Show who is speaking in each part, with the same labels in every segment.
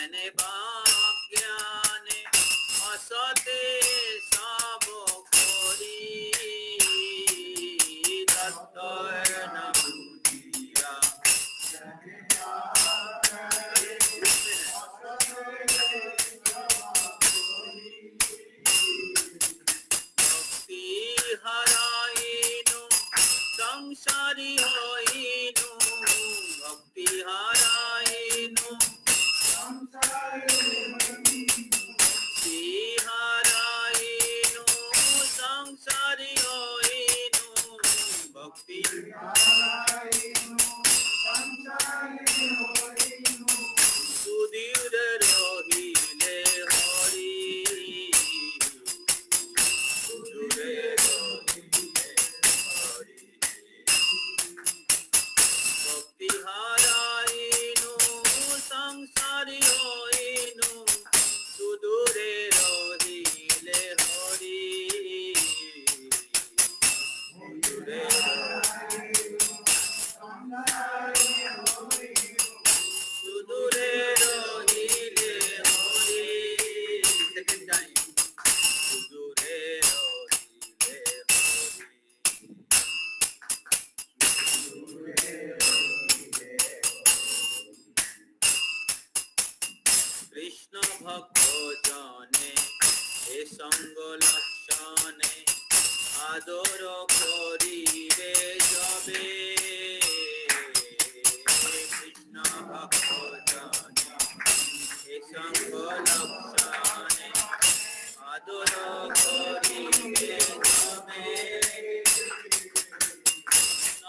Speaker 1: জ্ঞানে বাজ্ঞানে অসতে সব করি তত্ত্বয় না বুঝিয়া ভক্তি হারাইনু সংসারী হইনু ভক্তি হারাইনু ভক্তি হারাইনু সংসারী হইনু ভক্তি সুদূর রহিলে হরি সুদূরে রহিলে হরি ভক্তি হারাইনু সংসারী হইনু সুদূরে রহিলে হরি সুদূরে সুদূরে রহিলে হরি সেকেন্ড টাইম সুদূরে রহিলে কৃষ্ণ ভক্ত জনে এ সঙ্গ লক্ষণে আদর করিবে যবে কৃষ্ণ ভক্ত জনে এ সঙ্গ লক্ষণে আদর করিবে যবে কৃষ্ণ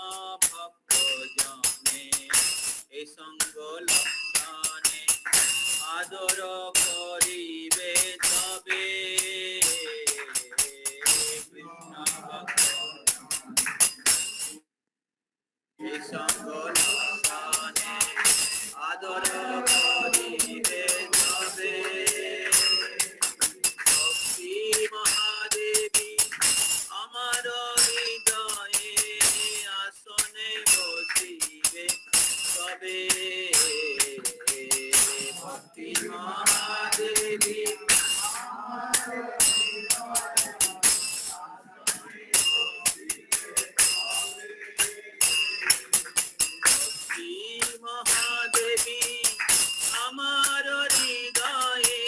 Speaker 1: ভক্ত জনে এ সঙ্গ লক্ষণে আদর করিবে তবে কৃষ্ণ ভক্ত এ সঙ্গ লক্ষণে আদর করিবে তবে ভক্তি মহাদেবী আমার হৃদয়ে আসনে বসিবে তবে ভক্তি মহাদেবী ভক্তি মহাদেবী আমার হৃদয়ে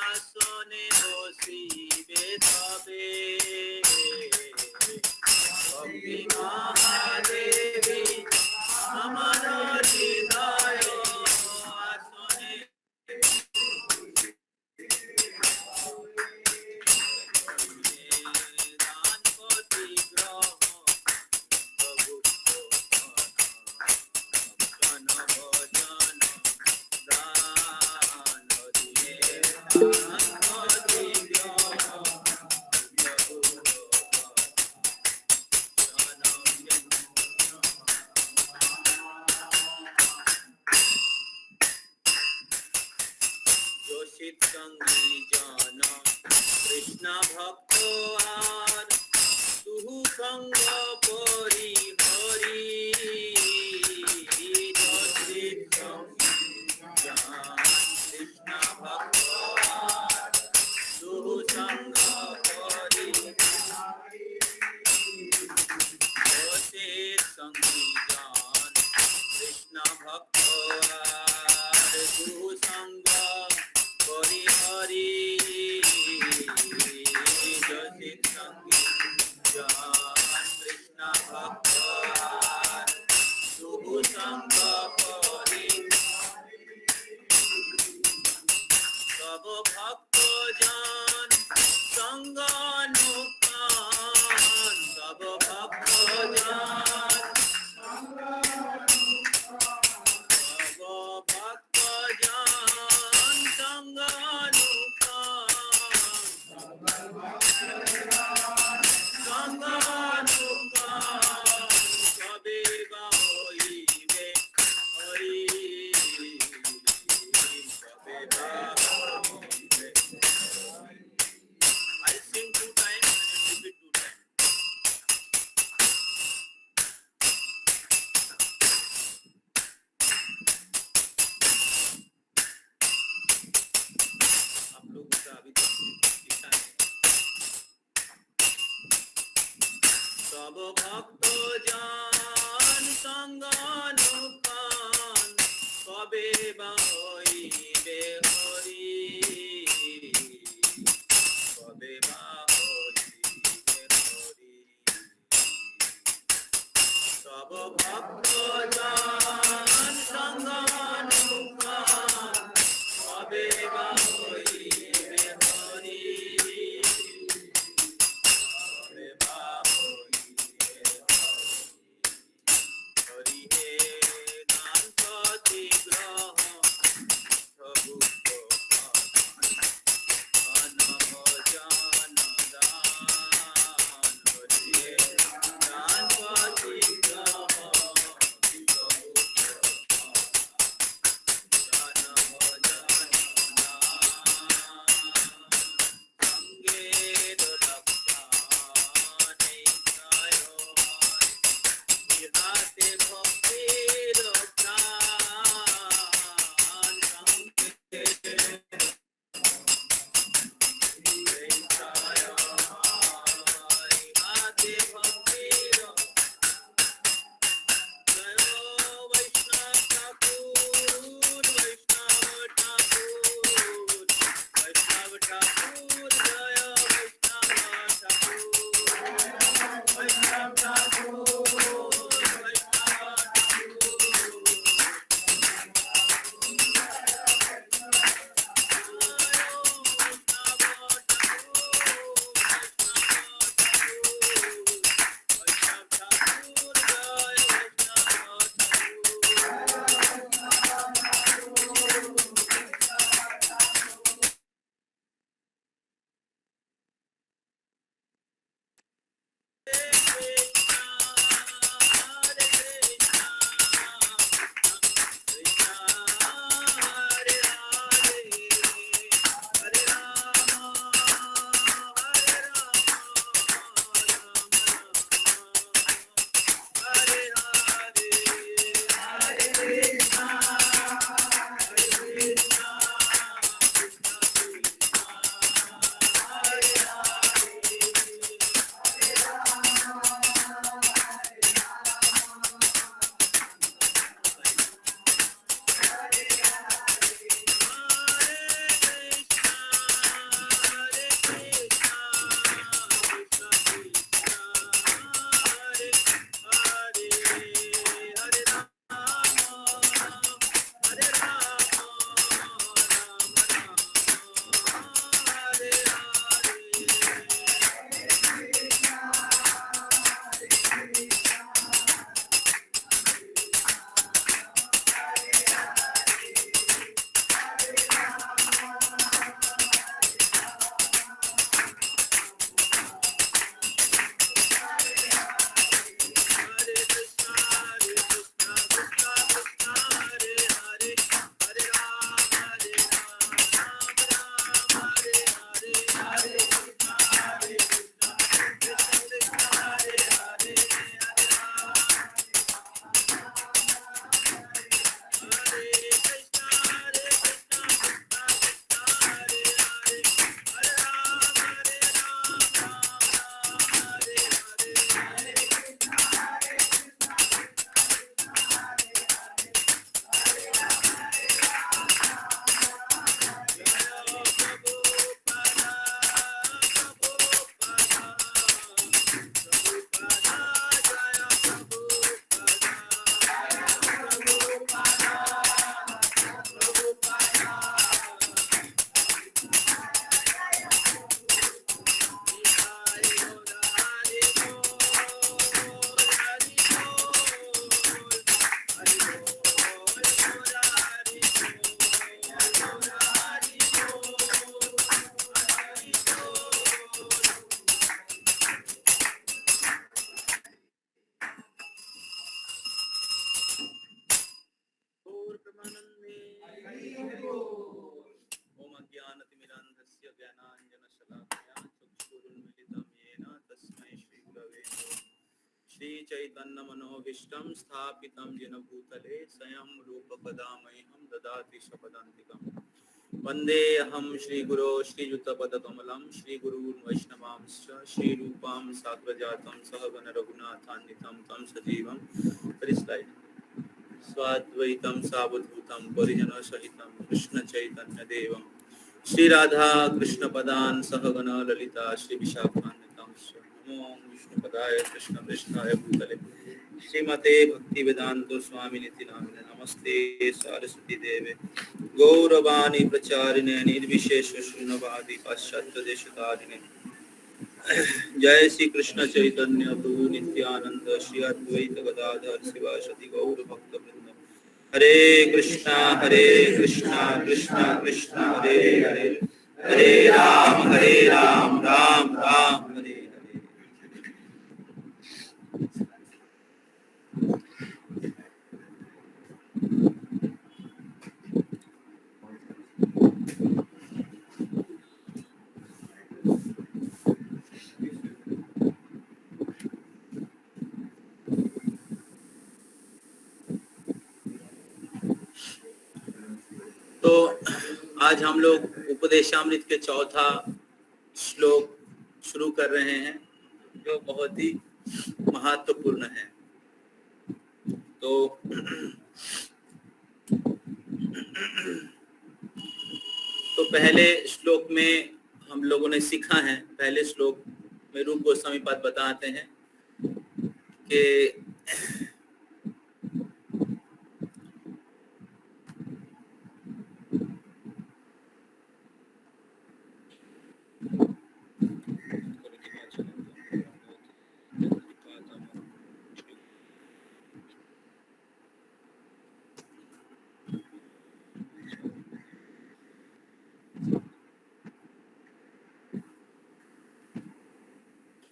Speaker 1: আসনে বসিবে তবে ভক্তি মহাদেবী আমার হৃদয় আসনে দানপতি গ্রহ ভজন দান দিয়ে দানপতি গ্রহ যোশিত সঙ্গী জন কৃষ্ণ ভক্ত আর তুহু সঙ্গ পরি হরি যোশিত সঙ্গী জন কৃষ্ণ ভক্ত আর তুহু সঙ্গ পরি যোশিত সঙ্গী জন কৃষ্ণ ভক্ত আর তুহু সঙ্গ পরি হরি যোশিত সঙ্গী জন কৃষ্ণ ভক্ত আর তুহু সঙ্গ পরি সব ভক্ত জন সঙ্গ অনুপান সব ভক্ত জন সব ভক্ত জন সঙ্গ অনুপান সঙ্গ অনুপান সবে বা হইবে হরি সবে বা হইবে I sing to सब भक्त जान संगानुकान कबे बाइबे हरि कबे बाइबे हरि सब भक्त जान संगानुकान कबे बाइबे हरि हरि हे गणपति ग्रह प्रभु भजन दान हरि हे गणपति ग्रह श्रीचैतन्यमनोभीष्टं स्थापितं येन भूतले स्वयं रूपकदा मह्यं ददाति स्वपदान्तिकम् वंदे अहम श्रीगुरो श्रीयुतपदकमलं श्रीगुरून् वैष्णवांश्च श्रीरूपां साग्रजातं सहगण रघुनाथान्वितं तं सजीवं स्वाद्वैतं सावधूतं परिजनसहितं कृष्णचैतन्यदेवं श्रीराधा कृष्णपदान् सहगण ललिता श्रीविशाखान्वितांश्च नमो विष्णुपदाय कृष्णपृष्ठाय भूतले श्रीमते भक्तिवेदांतो स्वामिनिति नामिने नमस्ते सरस्वती देवे गौरवाणी प्रचारिणे निर्विशेष शून्यवादी पाश्चात्य देशतारिणे जय श्री कृष्ण चैतन्य प्रभु नित्यानंद श्री अद्वैत गदाधर शिवासदि गौर भक्त वृंद हरे कृष्णा कृष्णा कृष्णा हरे हरे हरे राम राम राम हरे हरे। तो आज हम लोग उपदेशामृत के चौथा श्लोक शुरू कर रहे हैं जो बहुत ही महत्वपूर्ण है। तो पहले श्लोक में हम लोगों ने सीखा है, पहले श्लोक में रूप गोस्वामी पाद बताते हैं कि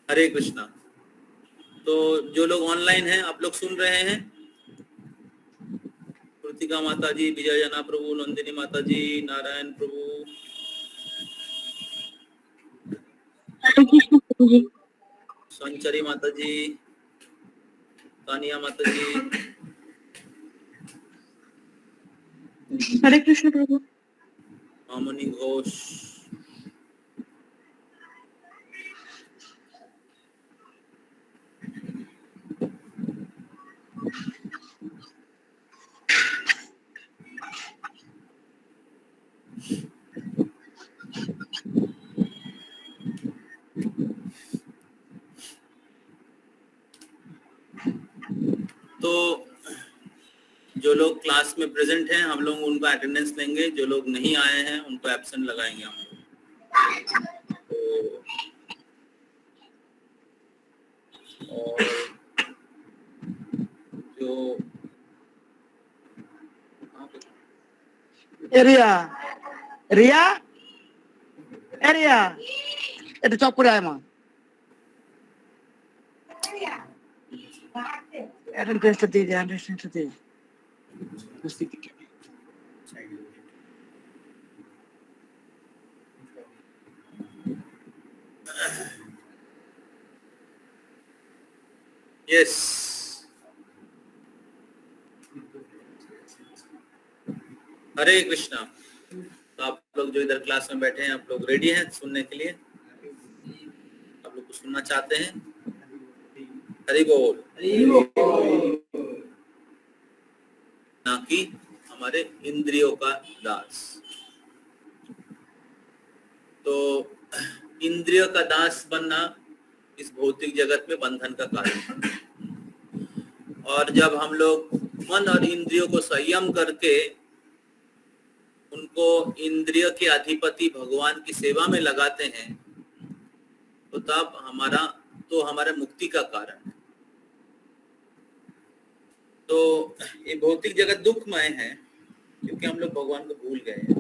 Speaker 1: हरे कृष्णा। तो जो लोग ऑनलाइन हैं आप लोग सुन रहे हैं? कृतिका माता जी, विजय जना प्रभु, नंदिनी माता जी, नारायण प्रभु, संचरी माता जी, तानिया माता जी,
Speaker 2: हरे कृष्ण प्रभु,
Speaker 1: मामनी घोष, तो जो लोग क्लास में प्रेजेंट हैं हम लोग उनका अटेंडेंस लेंगे, जो लोग नहीं आए हैं उनको एब्सेंट लगाएंगे हम लोग। और जो
Speaker 2: रिया এটা চপ করে আয় মা অ্যাটেন্ডেন্সটা দিয়ে দে, অ্যাটেন্ডেন্সটা দিয়ে
Speaker 1: यस, हरे कृष्णा। तो आप लोग जो इधर क्लास में बैठे हैं आप लोग रेडी हैं सुनने के लिए? आप लोग को सुनना चाहते हैं? हरि बोल। ना कि हमारे इंद्रियों का दास। तो इंद्रियों का दास बनना इस भौतिक जगत में बंधन का कारण है। और जब हम लोग मन और इंद्रियों को संयम करके उनको इंद्रिय के अधिपति भगवान की सेवा में लगाते हैं तो तब हमारे मुक्ति का कारण है। तो ये भौतिक जगत दुखमय है क्योंकि हम लोग भगवान को भूल गए हैं।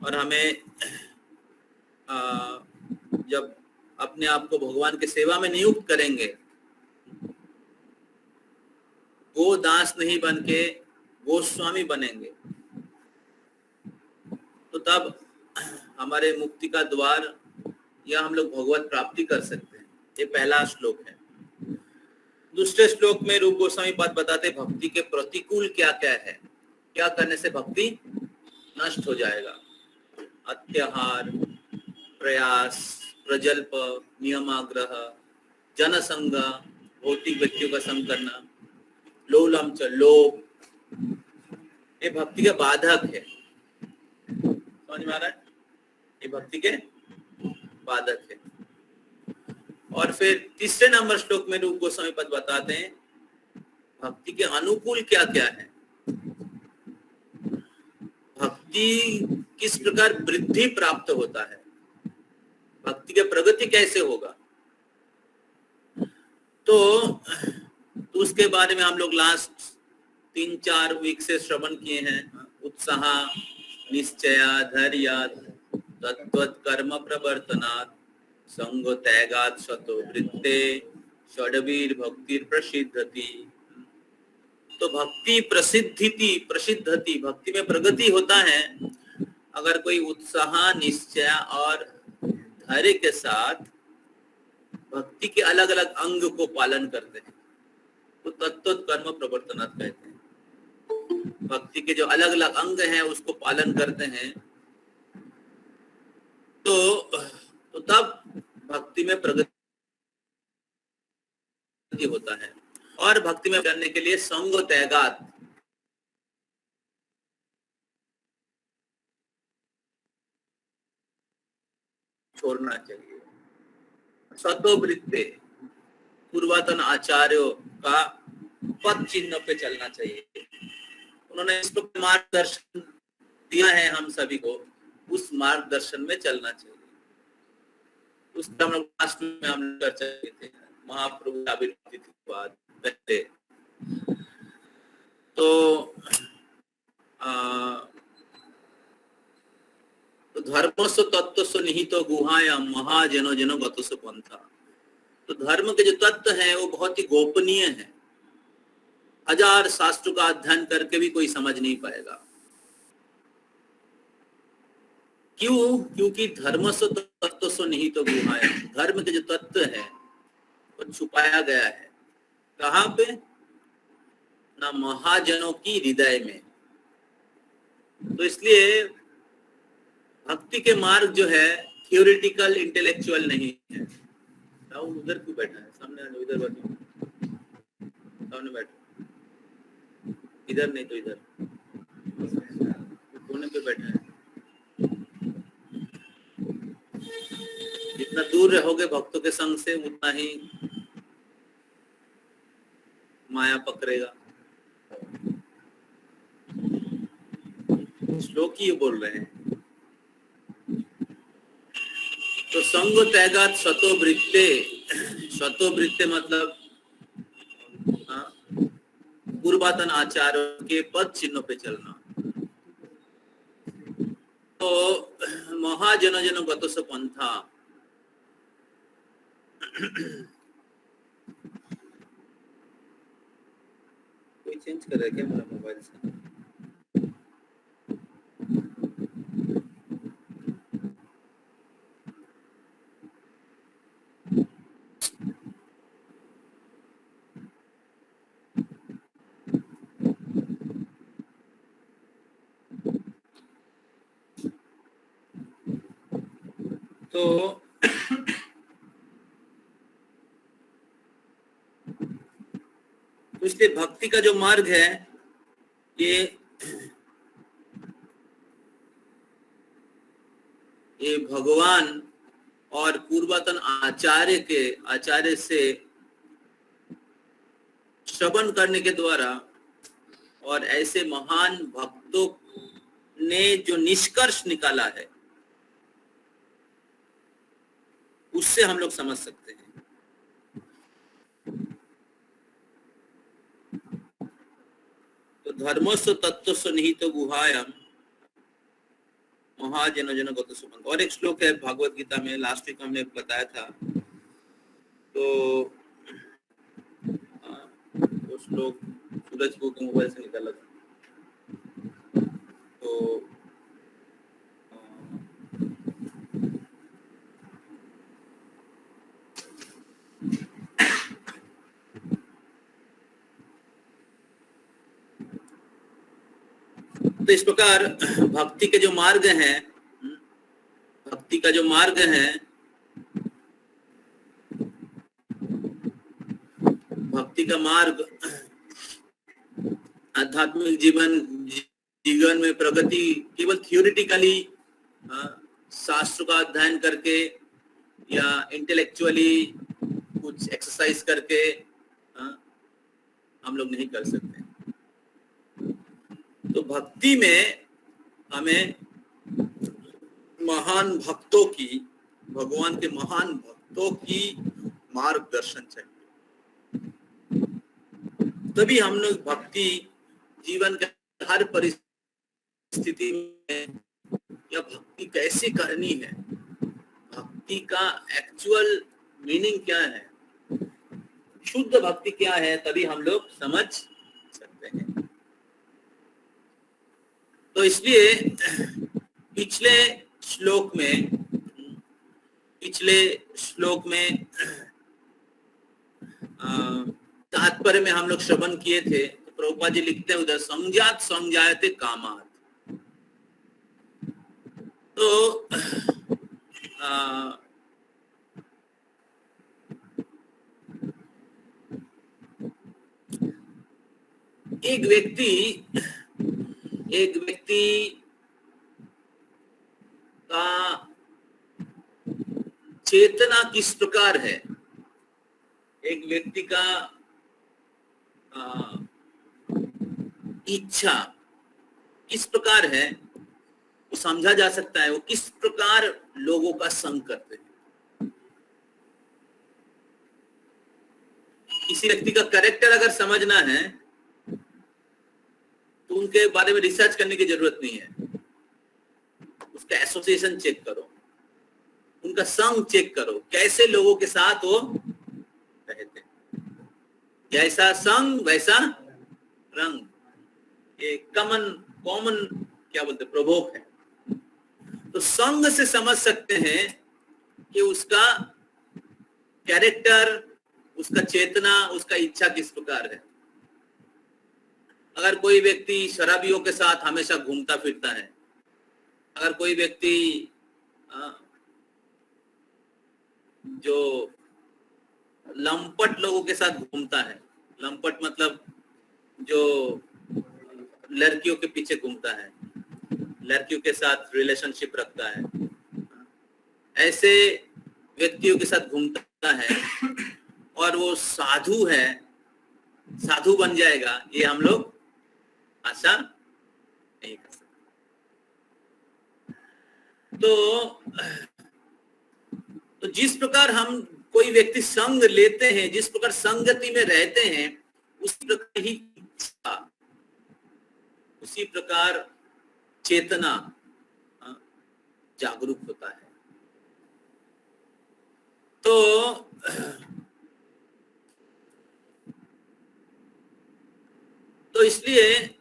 Speaker 1: और हमें जब अपने आप को भगवान की सेवा में नियुक्त करेंगे, वो दास नहीं बन के गोस्वामी बनेंगे, तो तब हमारे मुक्ति का द्वार या हम लोग भगवत प्राप्ति कर सकते हैं। ये पहला श्लोक है। दूसरे श्लोक में रूप गोस्वामी पाद बताते भक्ति के प्रतिकूल क्या क्या है, क्या करने से भक्ति नष्ट हो जाएगा। अत्याहार, प्रयास, प्रजल्प, नियमाग्रह, जनसंग, भौतिक व्यक्तियों का संग करना, लोलम च लोभ, ये भक्ति के बाधक है। समझ में आ रहा है? ये भक्ति के बाधक है। और फिर तीसरे नंबर श्लोक में रूप गोस्वामी पद बताते हैं भक्ति के अनुकूल क्या क्या है। भक्ति किस प्रकार वृद्धि प्राप्त होता है, भक्ति के प्रगति कैसे होगा, तो उसके बारे में हम लोग लास्ट 3-4 वीक से श्रवण किए हैं। उत्साह, निश्चय, धैर्य, तत्वत् कर्म प्रवर्तनात्, संग त्यागात् शतो वृत्ते, षड्वीर भक्तिर प्रसिद्धति। तो भक्ति प्रसिद्धति, भक्ति में प्रगति होता है अगर कोई उत्साह, निश्चय और धैर्य के साथ भक्ति के अलग अलग अंग को पालन करते हैं, तो तत्व कर्म प्रवर्तनात् कहते हैं। भक्ति के जो अलग अलग अंग हैं उसको पालन करते हैं, तो तब भक्ति में प्रगति होता है। और भक्ति में करने के लिए संग त्यागात, छोड़ना चाहिए। सतोवृत्ते, पूर्वतन आचार्यों का पद चिन्ह पे चलना चाहिए। उन्होंने इसको मार्गदर्शन दिया है हम सभी को, उस मार्गदर्शन में चलना चाहिए। उसका हम लोग लास्ट में हम चर्चा किए थे, महाप्रभु आविर्भाव तिथि के बाद पहले। तो धर्मस्व तत्वस्व निहितो गुहायाम महाजनो जनो गतस्व पंथा। तो धर्म के जो तत्व हैं वो बहुत ही गोपनीय है, 1000 शास्त्र का अध्ययन करके भी कोई समझ नहीं पाएगा। क्यों? क्योंकि धर्मस्व तत्वस्व निहितो गुहायाम, धर्म के जो तत्व है वो छुपाया गया है। कहाँ पे? ना महाजनों की हृदय में। तो इसलिए भक्ति के मार्ग जो है थियोरिटिकल इंटेलेक्चुअल नहीं है। राहुल उधर क्यों बैठा है? सामने आ जाओ, इधर बैठो, सामने बैठो, इधर नहीं तो इधर, कोने पे बैठा है। जितना दूर रहोगे भक्तों के संग से उतना ही माया पकड़ेगा। श्लोक ही बोल रहे हैं। तो संग त्यागात शतोवृत्ते, शतोवृत्ते मतलब पूर्वतन आचार्यों के पद चिन्हों पे चलना। तो महाजन जन गतस पंथा, कोई चेंज कर रहा है क्या मेरा मोबाइल से? तो इसलिए भक्ति का जो मार्ग है ये भगवान और पूर्वतन आचार्य से श्रवण करने के द्वारा और ऐसे महान भक्तों ने जो निष्कर्ष निकाला है उससे हम लोग समझ सकते हैं। तो धर्मस्व तत्वस्व निहितो गुहायाम महाजन जन गत सुमंत। और एक श्लोक है भागवत गीता में, लास्ट वीक हमने बताया था। तो वो श्लोक सूरज को मोबाइल से निकाला था। तो तो इस प्रकार भक्ति के जो मार्ग हैं, भक्ति का जो मार्ग है, भक्ति का मार्ग आध्यात्मिक जीवन में प्रगति केवल थियोरिटिकली शास्त्र का अध्ययन करके या इंटेलेक्चुअली कुछ एक्सरसाइज करके हम लोग नहीं कर सकते। तो भक्ति में हमें महान भक्तों की, भगवान के महान भक्तों की मार्गदर्शन चाहिए, तभी हम लोग भक्ति जीवन के हर परिस्थिति में, या भक्ति कैसे करनी है, भक्ति का एक्चुअल मीनिंग क्या है, शुद्ध भक्ति क्या है, तभी हम लोग समझ सकते हैं। तो इसलिए पिछले श्लोक में तात्पर्य में हम लोग श्रवण किए थे। तो प्रभुपाद जी लिखते हैं उधर, संज्ञात संज्ञायते कामात्। तो एक व्यक्ति का चेतना किस प्रकार है, एक व्यक्ति का इच्छा किस प्रकार है, वो समझा जा सकता है वो किस प्रकार लोगों का संग करते हैं। किसी व्यक्ति का कैरेक्टर अगर समझना है तो उनके बारे में रिसर्च करने की जरूरत नहीं है, उसका एसोसिएशन चेक करो, उनका संग चेक करो, कैसे लोगों के साथ वो रहते, जैसा संग वैसा रंग, ये कॉमन क्या बोलते प्रभोग है। तो संग से समझ सकते हैं कि उसका कैरेक्टर, उसका चेतना, उसका इच्छा किस प्रकार है। अगर कोई व्यक्ति शराबियों के साथ हमेशा घूमता फिरता है, अगर कोई व्यक्ति जो लंपट लोगों के साथ घूमता है, लंपट मतलब जो लड़कियों के पीछे घूमता है, लड़कियों के साथ रिलेशनशिप रखता है, ऐसे व्यक्तियों के साथ घूमता है और वो साधु है, साधु बन जाएगा, ये हम लोग आशा नहीं कर सकते। तो जिस प्रकार हम कोई व्यक्ति संग लेते हैं, जिस प्रकार संगति में रहते हैं, उसी प्रकार ही इच्छा, उसी प्रकार चेतना जागरूक होता है। तो इसलिए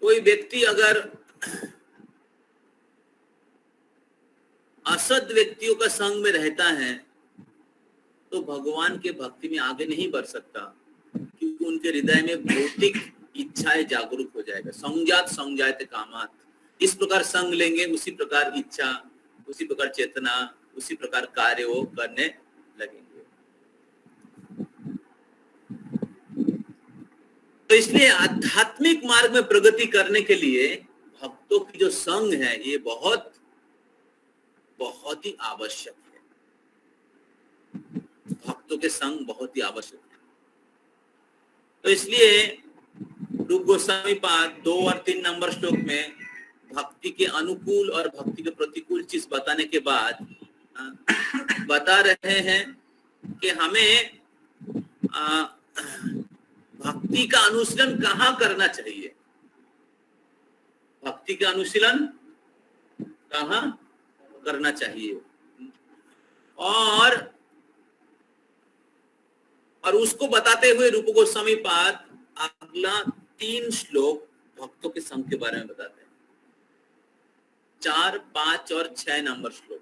Speaker 1: कोई व्यक्ति अगर असद व्यक्तियों का संग में रहता है तो भगवान के भक्ति में आगे नहीं बढ़ सकता, क्योंकि उनके हृदय में भौतिक इच्छाएं जागरूक हो जाएगा। संज्ञात संज्ञायते कामात्, इस प्रकार संग लेंगे उसी प्रकार इच्छा, उसी प्रकार चेतना, उसी प्रकार कार्य वो करने लगेंगे। तो इसलिए आध्यात्मिक मार्ग में प्रगति करने के लिए भक्तों की जो संग है ये बहुत बहुत ही आवश्यक है। भक्तों के संग बहुत ही आवश्यक है। तो इसलिए रूप गोस्वामी पाद 2 और 3 नंबर श्लोक में भक्ति के अनुकूल और भक्ति के प्रतिकूल चीज बताने के बाद बता रहे हैं कि हमें भक्ति का अनुशीलन कहाँ करना चाहिए, भक्ति का अनुशीलन कहाँ करना चाहिए, और उसको बताते हुए रूप गोस्वामी पाद अगला 3 श्लोक भक्तों के संग के बारे में बताते हैं। 4, 5 और 6 नंबर श्लोक,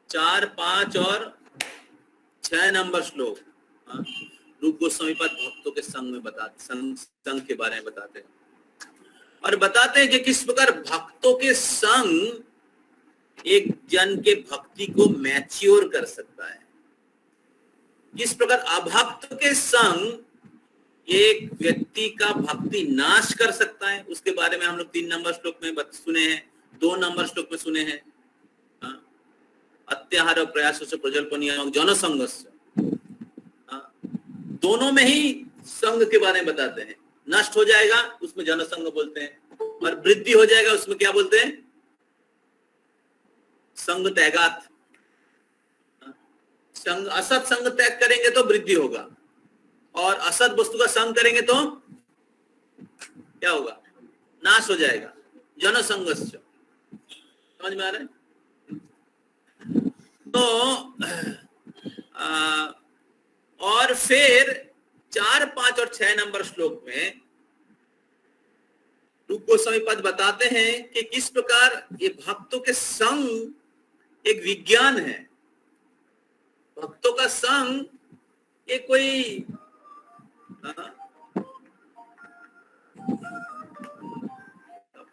Speaker 1: 4, 5 और 6 नंबर श्लोक हाँ, रूप गोस्वामी पाद भक्तों के संग में बताते, संग के बारे में बताते हैं और बताते हैं कि किस प्रकार भक्तों के संग एक जन के भक्ति को मैच्योर कर सकता है, किस प्रकार अभक्त के संग एक व्यक्ति का भक्ति नाश कर सकता है। उसके बारे में हम लोग 3 नंबर श्लोक में सुने हैं, 2 नंबर श्लोक में सुने हैं। अत्याहार और प्रयासों से प्रजल्पनीय जनसंग, दोनों में ही संग के बारे में बताते हैं। नष्ट हो जाएगा उसमें जनसंग बोलते हैं, और वृद्धि हो जाएगा उसमें क्या बोलते हैं, संग त्यागात। संग, असत संग त्याग करेंगे तो वृद्धि होगा, और असत वस्तु का संग करेंगे तो क्या होगा, नाश हो जाएगा। जनसंगस्य, समझ में आ रहा है? तो और फिर 4, 5 और 6 नंबर श्लोक में रूप गोस्वामी पद बताते हैं कि किस प्रकार ये भक्तों के संग एक विज्ञान है। भक्तों का संग ये कोई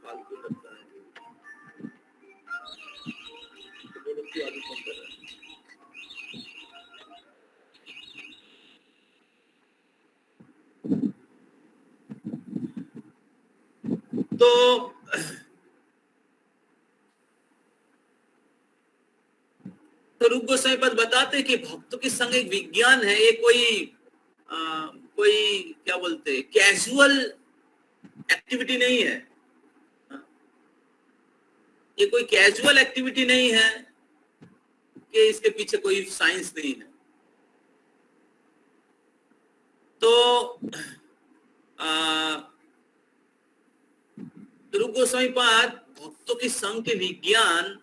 Speaker 1: फालतू लगता है, तो रूप गोस्वामी पद बताते हैं कि भक्तों के संग एक विज्ञान है। ये कोई क्या बोलते हैं, कैजुअल एक्टिविटी नहीं है। ये कोई कैजुअल एक्टिविटी नहीं है कि इसके पीछे कोई साइंस नहीं है। तो रूप गोस्वामी पाद भक्तों के संग के विज्ञान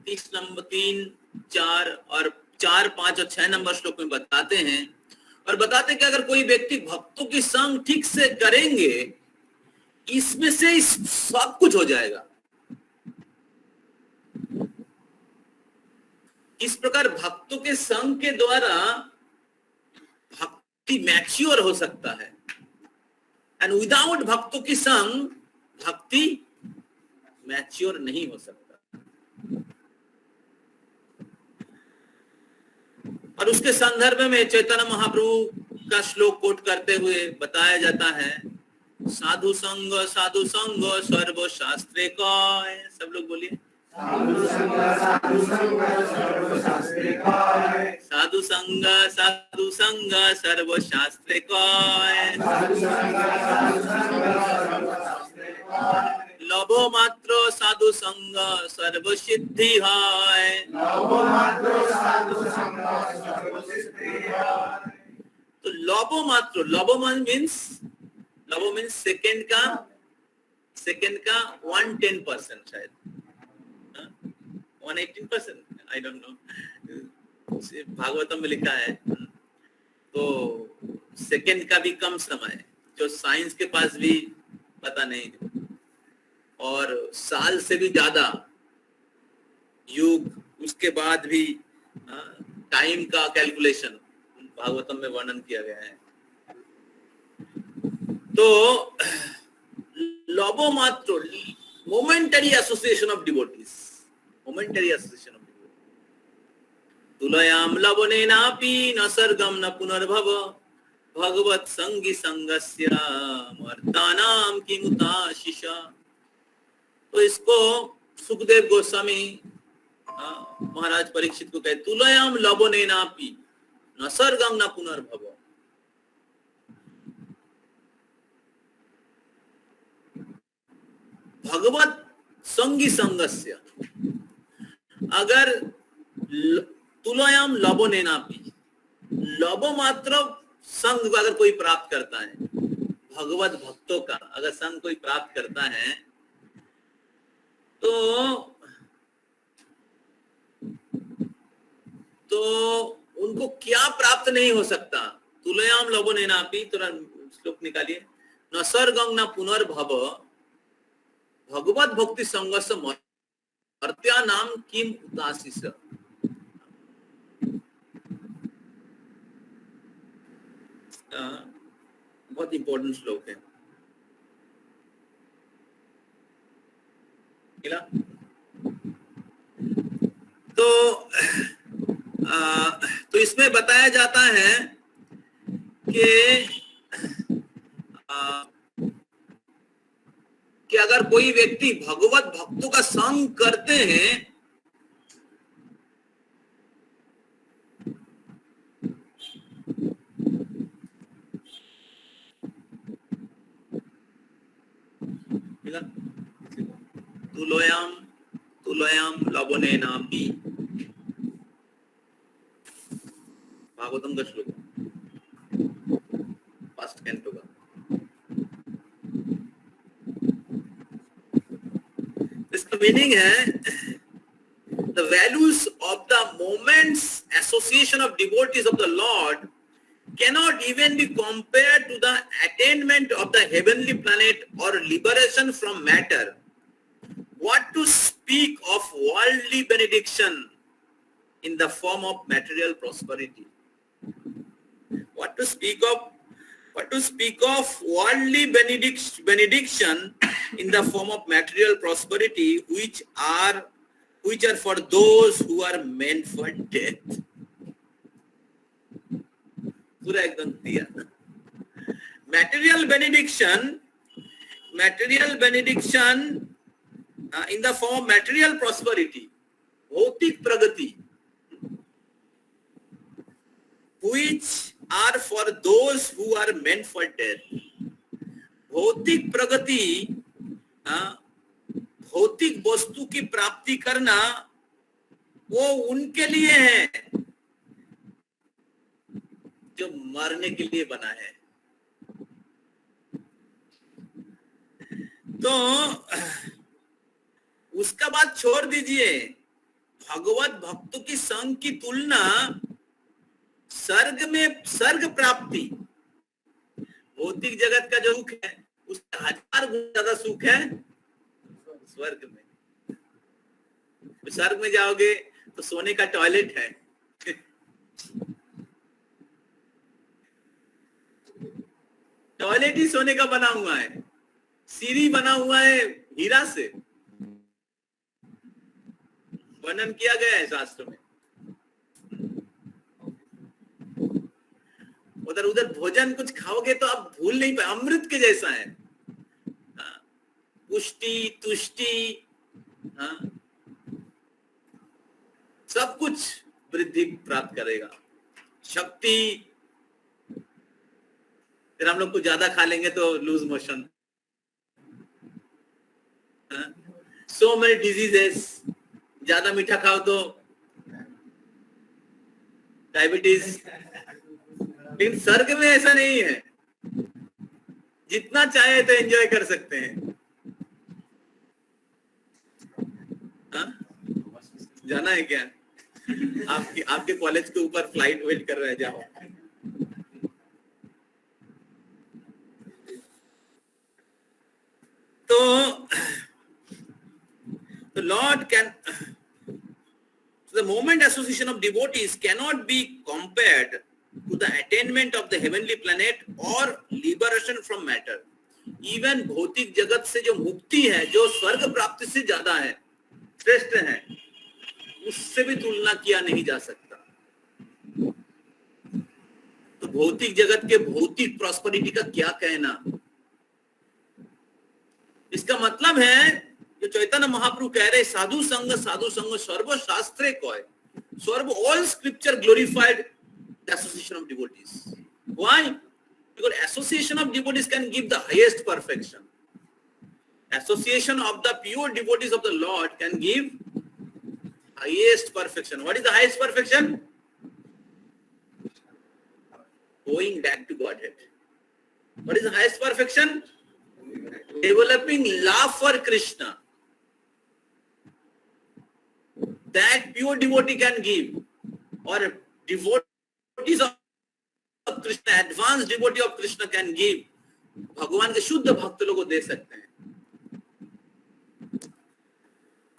Speaker 1: 3 नंबर 3, 4 और 4, 5 और 6 नंबर श्लोक में बताते हैं, और बताते हैं कि अगर कोई व्यक्ति भक्तों की संग ठीक से करेंगे, इसमें से सब कुछ हो जाएगा। इस प्रकार भक्तों के संग के द्वारा भक्ति मैच्योर हो सकता है, एंड विदाउट भक्तों की संग भक्ति मैच्योर नहीं हो सकता। और उसके संदर्भ में चैतन्य महाप्रभु का श्लोक कोट करते हुए बताया जाता है, साधु संग सर्व शास्त्रे काय। सब लोग बोलिए, साधु संग सर्व शास्त्रे काय। लभो मात्र साधु संग सर्व सिद्धि है। तो लभो मात्र, लभो मीन्स सेकेंड का 110% शायद, 118%, आई डोंट नो, भागवतम में लिखा है। तो सेकेंड का भी कम समय, जो साइंस के पास भी पता नहीं, और साल से भी ज्यादा युग, उसके बाद भी टाइम का कैलकुलेशन भागवतम में वर्णन किया गया है। तो लबो मात्र, मोमेंटरी एसोसिएशन ऑफ डिवोटीज, तुलयाम लवनेनापि न सर्गम न पुनर्भव भगवत संगी संगस्य मर्तानाम किमुताशिष। तो इसको सुखदेव गोस्वामी महाराज परीक्षित को कहते, तुलयाम लवनेनापि न सर्गम न पुनर्भव। भगवत संगी संगस्य, अगर तुलयाम लवनेनापि, लवो मात्र संग को अगर कोई प्राप्त करता है, भगवत भक्तों का अगर संग कोई प्राप्त करता है, तो उनको क्या प्राप्त नहीं हो सकता। तुलयाम लवनेनापि, तुरंत श्लोक निकालिए, न सर्गं न पुनर्भव भगवत भक्ति संगस्य मर्त्यानाम किम उदासीस। बहुत इंपॉर्टेंट श्लोक है। मिला? तो इसमें बताया जाता है कि अगर कोई व्यक्ति भगवत भक्तों का संग करते हैं तुलोयाम लवनेनापि, भागवतम का श्लोक, फर्स्ट कैंटो का। इसका मीनिंग है the values of the moments association of devotees of the Lord cannot even be compared to the attainment of the heavenly planet or liberation from matter. What to speak of worldly benediction in the form of material prosperity? What to speak of worldly benediction in the form of material prosperity, which are for those who are meant for death. पूरा एकदम दिया। Material benediction in the form of material prosperity, भौतिक प्रगति, which are for those who are meant for death. भौतिक प्रगति, भौतिक वस्तु की प्राप्ति करना, वो उनके लिए है जो मरने के लिए बना है। तो उसका बात छोड़ दीजिए। भगवत भक्तों की संग की तुलना स्वर्ग प्राप्ति, भौतिक जगत का जो सुख है उसका 1000 गुना ज्यादा सुख है स्वर्ग में। स्वर्ग में जाओगे तो सोने का टॉयलेट है, टॉयलेट ही सोने का बना हुआ है, सीढ़ी बना हुआ है हीरा से, वर्णन किया गया है शास्त्र में। उधर भोजन कुछ खाओगे तो आप भूल नहीं पाए, अमृत के जैसा है। पुष्टि, तुष्टि, सब कुछ वृद्धि प्राप्त करेगा, शक्ति। फिर हम लोग कुछ ज्यादा खा लेंगे तो loose motion, so many diseases, ज्यादा मीठा खाओ तो डायबिटीज। लेकिन स्वर्ग में ऐसा नहीं है, जितना चाहे तो एंजॉय कर सकते हैं। जाना है क्या? आपके कॉलेज के ऊपर फ्लाइट वेट कर रहा है, जाओ। तो the Lord can, the moment association of devotees cannot be compared to the attainment of the heavenly planet or liberation from matter. Even भौतिक जगत से जो मुक्ति है, जो स्वर्ग प्राप्ति से ज्यादा है, श्रेष्ठ है, उससे भी तुलना किया नहीं जा सकता। तो भौतिक जगत के भौतिक प्रॉस्पेरिटी का क्या कहना? इसका मतलब है जो चैतन्य महाप्रभु कह रहे, साधु संग सर्व शास्त्रे कय, सर्व all scripture glorified the association of devotees. Why? Because association of devotees can give the highest perfection. Association of the pure devotees of the Lord can give highest perfection. What is the highest perfection? Going back to Godhead. What is the highest perfection? Developing love for Krishna. That pure devotee can give, or devotees of Krishna, advanced devotee of Krishna can give. भगवान के शुद्ध भक्त लोगों को दे सकते हैं।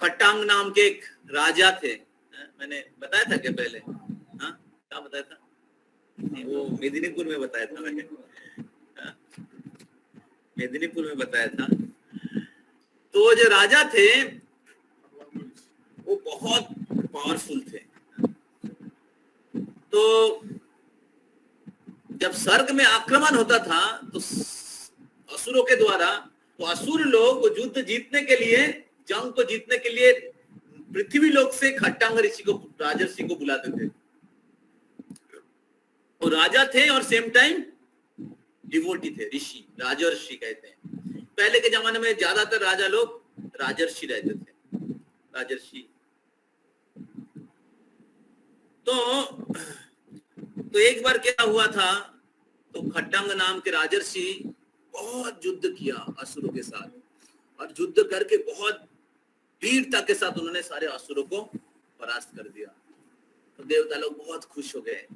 Speaker 1: खट्टांग नाम के एक राजा थे, मैंने बताया था क्या पहले? हाँ, क्या बताया था? वो मेदिनीपुर में बताया था मैंने, मेदिनीपुर में बताया था। तो जो राजा थे वो बहुत पावरफुल थे। तो जब स्वर्ग में आक्रमण होता था तो असुरों के द्वारा, तो असुर लोग युद्ध जीतने के लिए, जंग को जीतने के लिए पृथ्वी लोक से खट्टांग ऋषि को, राजर्षि को बुलाते थे। वो राजा थे और सेम टाइम डिवोटी थे, ऋषि, राजर्षि कहते हैं। पहले के जमाने में ज्यादातर राजा लोग राजर्षि रहते थे, राजर्षि। तो एक बार क्या हुआ था, तो खट्टांग नाम के राजर्षि बहुत युद्ध किया असुरों के साथ, और युद्ध करके बहुत वीरता के साथ उन्होंने सारे असुरों को परास्त कर दिया। तो देवता लोग बहुत खुश हो गए।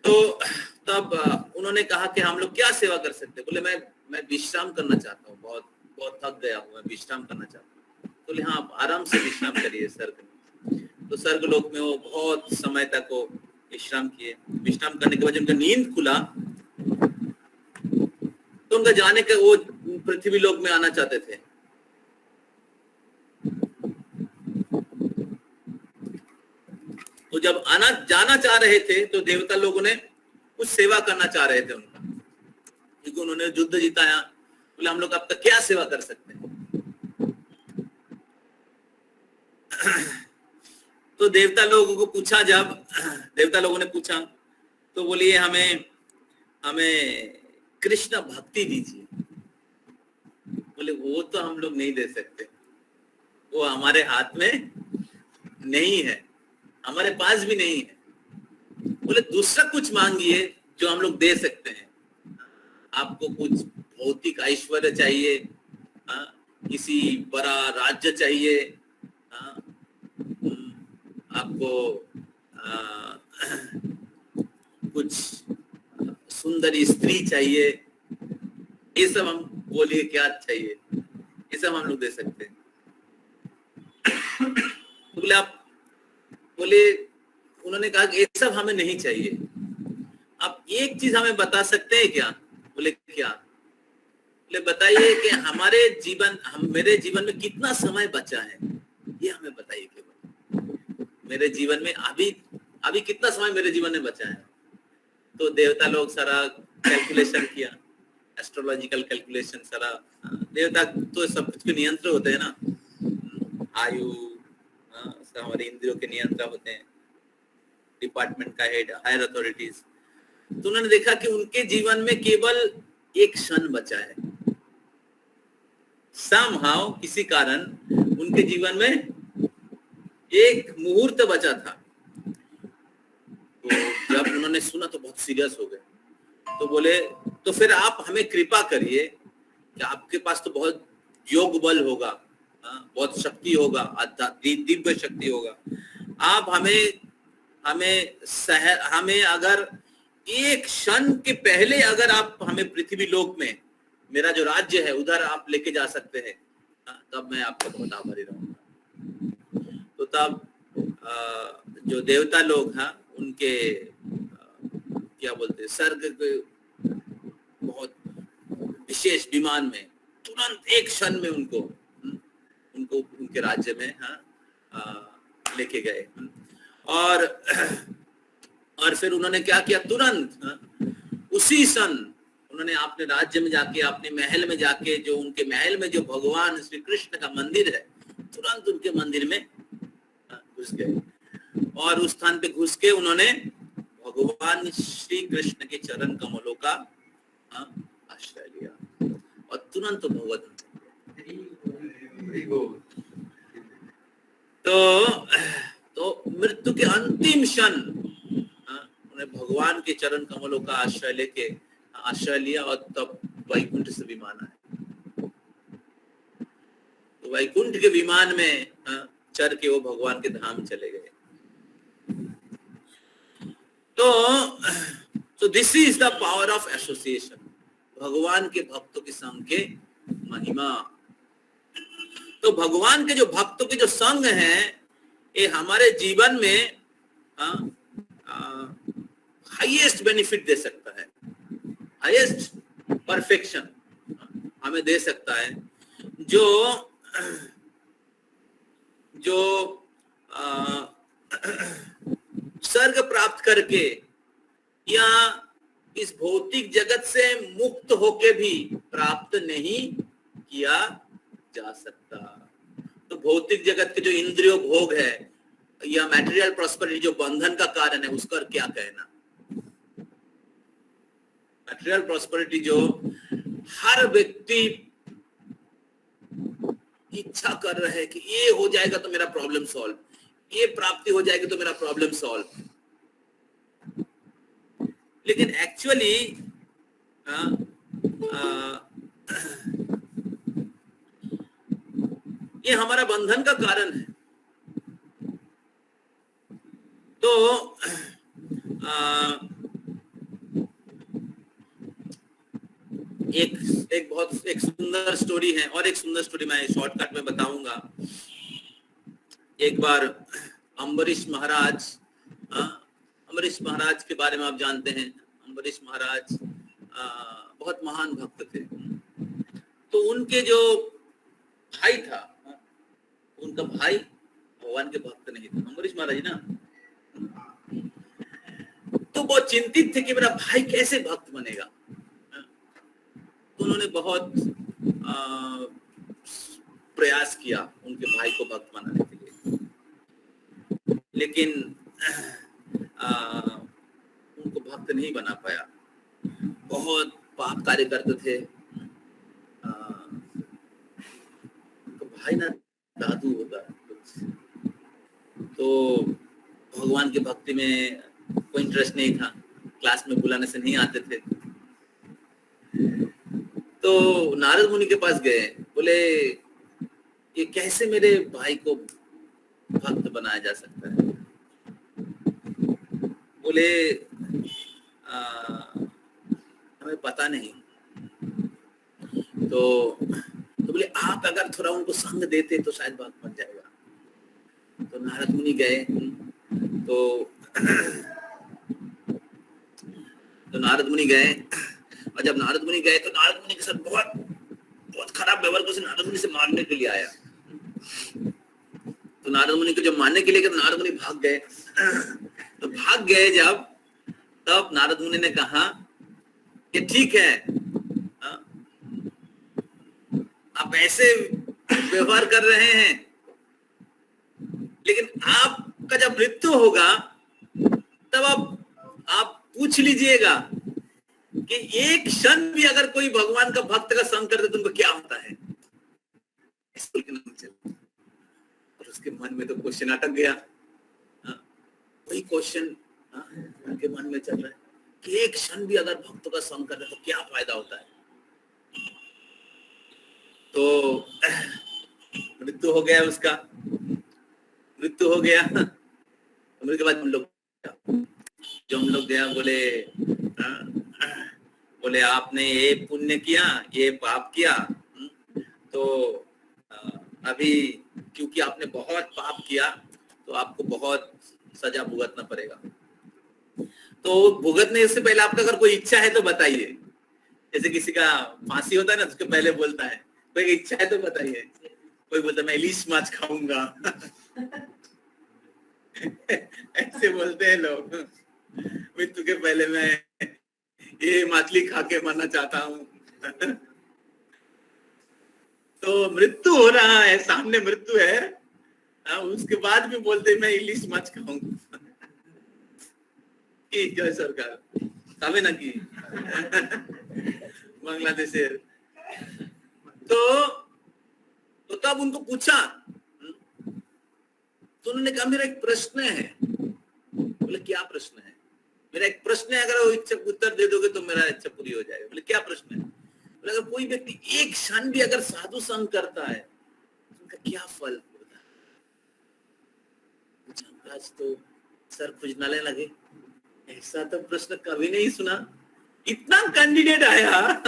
Speaker 1: तो तब उन्होंने कहा कि हम लोग क्या सेवा कर सकते हैं। बोले मैं विश्राम करना चाहता हूँ, बहुत बहुत थक गया हूँ, मैं विश्राम करना चाहता हूँ। बोले हाँ, आप आराम से विश्राम करिए स्वर्ग में। तो स्वर्ग लोक में वो बहुत समय तक वो विश्राम किए। विश्राम करने के बाद उनका नींद खुला तो उनका जाने का, वो पृथ्वी लोक में आना चाहते थे। तो जब जाना चाह रहे थे तो देवता लोगों ने कुछ सेवा करना चाह रहे थे उनका, क्योंकि उन्होंने युद्ध जीताया। बोले हम लोग आपका क्या सेवा कर सकते हैं। तो देवता लोगों को पूछा, जब देवता लोगों ने पूछा तो बोलिए हमें कृष्ण भक्ति दीजिए। बोले वो तो हम लोग नहीं दे सकते, वो हमारे हाथ में नहीं है, हमारे पास भी नहीं है। बोले दूसरा कुछ मांगिए जो हम लोग दे सकते हैं। आपको कुछ भौतिक ऐश्वर्य चाहिए, किसी बड़ा राज्य चाहिए, आपको कुछ सुंदर स्त्री चाहिए, ये सब हम, बोलिए क्या चाहिए, ये सब हम लोग दे सकते हैं। तो बोले उन्होंने कहा कि ये सब हमें नहीं चाहिए, आप एक चीज हमें बता सकते हैं क्या। बोले क्या। बोले बताइए कि मेरे जीवन में कितना समय बचा है, ये हमें बताइए केवल। मेरे जीवन में अभी कितना समय मेरे जीवन में बचा है। तो देवता लोग सारा कैलकुलेशन किया, एस्ट्रोलॉजिकल कैलकुलेशन सारा। देवता तो सब कुछ के नियंत्रण होते हैं ना, आयु, हमारे इंद्रियों के नियंत्रण होते हैं, डिपार्टमेंट का हेड, हायर अथॉरिटीज। तो उन्होंने देखा कि उनके जीवन में केवल एक क्षण बचा है। समहाउ किसी कारण उनके जीवन में एक मुहूर्त बचा था। तो जब उन्होंने सुना तो बहुत सीरियस हो गए। तो बोले तो फिर आप हमें कृपा करिए कि आपके पास तो बहुत योग बल होगा, बहुत शक्ति होगा, दिव्य शक्ति होगा। आप हमें अगर एक क्षण के पहले अगर आप हमें पृथ्वी लोक में, मेरा जो राज्य है उधर आप लेके जा सकते हैं, तब मैं आपका बहुत आभारी रहूंगा। तो तब जो देवता लोग हैं उनके क्या बोलते, स्वर्ग के बहुत विशेष विमान में तुरंत एक क्षण में उनको उनके राज्य में लेके गए। और फिर उन्होंने क्या किया, तुरंत उसी क्षण उन्होंने अपने राज्य में जाके, अपने महल में जाके, जो उनके महल में जो भगवान श्री कृष्ण का मंदिर है, तुरंत उनके मंदिर में घुस गए। और उस स्थान पे घुस के उन्होंने भगवान श्री कृष्ण के चरण कमलों का आश्रय लिया और तुरंत भगवत। तो मृत्यु के अंतिम क्षण उन्हें भगवान के चरण कमलों का आश्रय लिया और तब वैकुंठ से विमान आया। तो वैकुंठ के विमान में चढ़ के वो भगवान के धाम चले गए। तो this is the power of association, भगवान के भक्तों के संग के महिमा। तो भगवान के जो भक्तों के जो संग हैं, ये हमारे जीवन में हाईएस्ट बेनिफिट दे सकता है, हाईएस्ट परफेक्शन हमें दे सकता है, जो जो स्वर्ग प्राप्त करके या इस भौतिक जगत से मुक्त होके भी प्राप्त नहीं किया जा सकता। तो भौतिक जगत के जो इंद्रियों भोग है या मैटेरियल प्रॉस्पेरिटी जो बंधन का कारण है, उसका क्या कहना। मैटेरियल प्रॉस्पेरिटी जो हर व्यक्ति इच्छा कर रहे हैं कि ये हो जाएगा तो मेरा प्रॉब्लम सॉल्व, ये प्राप्ति हो जाएगी तो मेरा प्रॉब्लम सॉल्व, लेकिन एक्चुअली ये हमारा बंधन का कारण है। तो एक सुंदर स्टोरी है, और एक सुंदर स्टोरी मैं शॉर्टकट में बताऊंगा। एक बार अम्बरीश महाराज के बारे में आप जानते हैं। अम्बरीश महाराज बहुत महान भक्त थे। तो उनके जो भाई था, उनका भाई भगवान के भक्त नहीं थे, अम्बरीश महाराज ना, तो बहुत चिंतित थे कि मेरा भाई कैसे भक्त बनेगा। तो उन्होंने बहुत प्रयास किया उनके भाई को भक्त बनाने के लिए, लेकिन उनको भक्त नहीं बना पाया। बहुत पाप कार्य करते थे। उनका भाई ना दादू होता कुछ, तो भगवान की भक्ति में कोई इंटरेस्ट नहीं था, क्लास में बुलाने से नहीं आते थे। तो नारद मुनि के पास गए, बोले ये कैसे मेरे भाई को भक्त बनाया जा सकता है। बोले हमें पता नहीं। तो बोले आप अगर थोड़ा उनको संग देते तो शायद भक्त बन जाएगा। तो नारद मुनि गए, तो नारद मुनि गए, और जब नारद मुनि गए तो नारद मुनि के साथ बहुत खराब व्यवहार को नारद मुनि से मारने के लिए आया। तो नारद मुनि को जब मारने के लिए गए तो नारद मुनि भाग गए। तो भाग गए जब, तब नारद मुनि ने कहा कि ठीक है, आप ऐसे व्यवहार कर रहे हैं, लेकिन आपका जब मृत्यु होगा तब आप पूछ लीजिएगा कि एक क्षण भी अगर कोई भगवान का भक्त का संग करते तो उनको क्या होता है। और उसके मन में तो क्वेश्चन अटक गया। वही क्वेश्चन उनके मन में चल रहा है कि एक क्षण भी अगर भक्तों का संग करते तो क्या फायदा होता है। तो मृत्यु हो गया, उसका मृत्यु हो गया। मृत्यु के बाद हम लोग गया, बोले आपने ये पुण्य किया, ये पाप किया, तो अभी क्योंकि आपने बहुत पाप किया तो आपको बहुत सजा भुगतना पड़ेगा। तो भुगतने से पहले आपका अगर कोई इच्छा है तो बताइए। जैसे किसी का फांसी होता है ना, उसके पहले बोलता है कोई इच्छा है तो बताइए। कोई बोलता है मैं इलिश माछ खाऊंगा। ऐसे बोलते हैं लोग, मृत्यु के पहले मैं ये मछली खा के मरना चाहता हूँ। तो मृत्यु हो रहा है, सामने मृत्यु है, उसके बाद भी बोलते मैं इलिश माछ खाऊंगा। जय सरकार खावे ना की बांग्लादेशेर। तो तब उनको पूछा, तो उन्होंने कहा मेरा एक प्रश्न है। बोले क्या प्रश्न है? मेरा एक प्रश्न है, अगर वो इच्छा उत्तर दे दोगे तो मेरा इच्छा पूरी हो जाएगी। बोले क्या प्रश्न है? बोले अगर कोई व्यक्ति एक क्षण भी अगर साधु संग करता है तो उनका क्या फल होता है? आज तो सर खुजलाने लगे, ऐसा तो प्रश्न कभी नहीं सुना। इतना कैंडिडेट आया,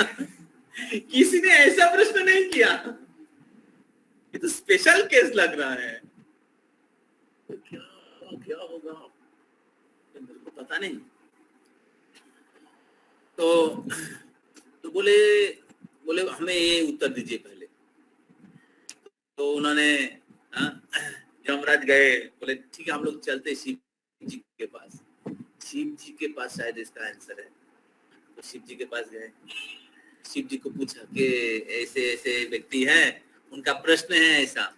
Speaker 1: किसी ने ऐसा प्रश्न नहीं किया। ये तो स्पेशल केस लग रहा है। तो क्या होगा मेरे को पता नहीं। तो बोले बोले हमें ये उत्तर दीजिए पहले। तो उन्होंने यमराज गए, बोले ठीक है हम लोग चलते शिव जी के पास। शिव जी के पास शायद इसका आंसर है। तो शिव जी के पास गए, शिव जी को पूछा कि ऐसे ऐसे व्यक्ति हैं, उनका प्रश्न है ऐसा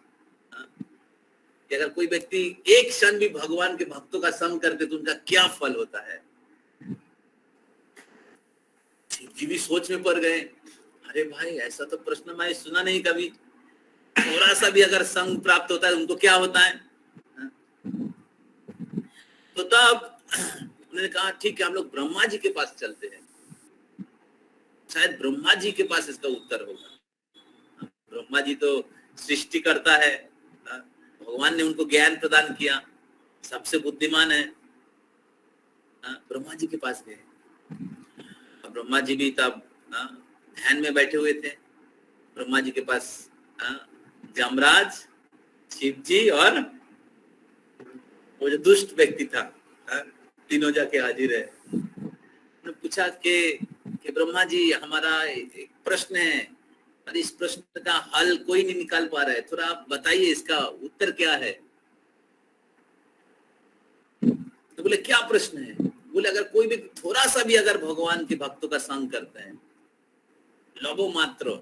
Speaker 1: कि अगर कोई व्यक्ति एक क्षण भी भगवान के भक्तों का संग करते तो उनका क्या फल होता है। शिव जी भी सोच में पड़ गए, अरे भाई ऐसा तो प्रश्न मैं सुना नहीं कभी, थोड़ा सा भी अगर संग प्राप्त होता है उनको क्या होता है। तो तब उन्होंने कहा ठीक है हम लोग ब्रह्मा जी के पास चलते हैं, शायद ब्रह्मा जी के पास इसका उत्तर होगा। ब्रह्मा जी तो सृष्टि करता है, भगवान ने उनको ज्ञान प्रदान किया, सबसे बुद्धिमान है। ब्रह्मा जी के पास गए, ब्रह्मा जी भी तब ध्यान में बैठे हुए थे। ब्रह्मा जी के पास यमराज, शिव जी और वो जो दुष्ट व्यक्ति था, तीनों जाके हाजिर है। उन्होंने पूछा कि ब्रह्मा जी हमारा एक प्रश्न है और इस प्रश्न का हल कोई नहीं निकाल पा रहा है, थोड़ा आप बताइए इसका उत्तर क्या है। तो बोले क्या प्रश्न है। बोले अगर कोई भी थोड़ा सा भी अगर भगवान के भक्तों का संग करते हैं, लोभो मात्र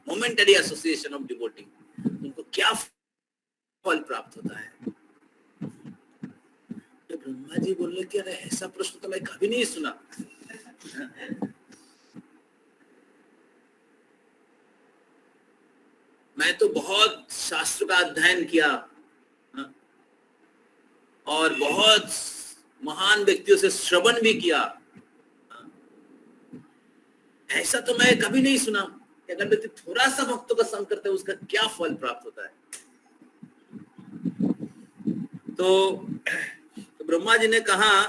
Speaker 1: मोमेंटरी एसोसिएशन ऑफ डिवोटी, उनको क्या फल प्राप्त होता है। तो ब्रह्मा जी बोले कि अरे ऐसा प्रश्न तो मैं कभी नहीं सुना। मैं तो बहुत शास्त्र का अध्ययन किया और बहुत महान व्यक्तियों से श्रवण भी किया, ऐसा तो मैं कभी नहीं सुना कि अगर व्यक्ति थोड़ा सा भक्तों का संग करता है उसका क्या फल प्राप्त होता है। तो ब्रह्मा जी ने कहा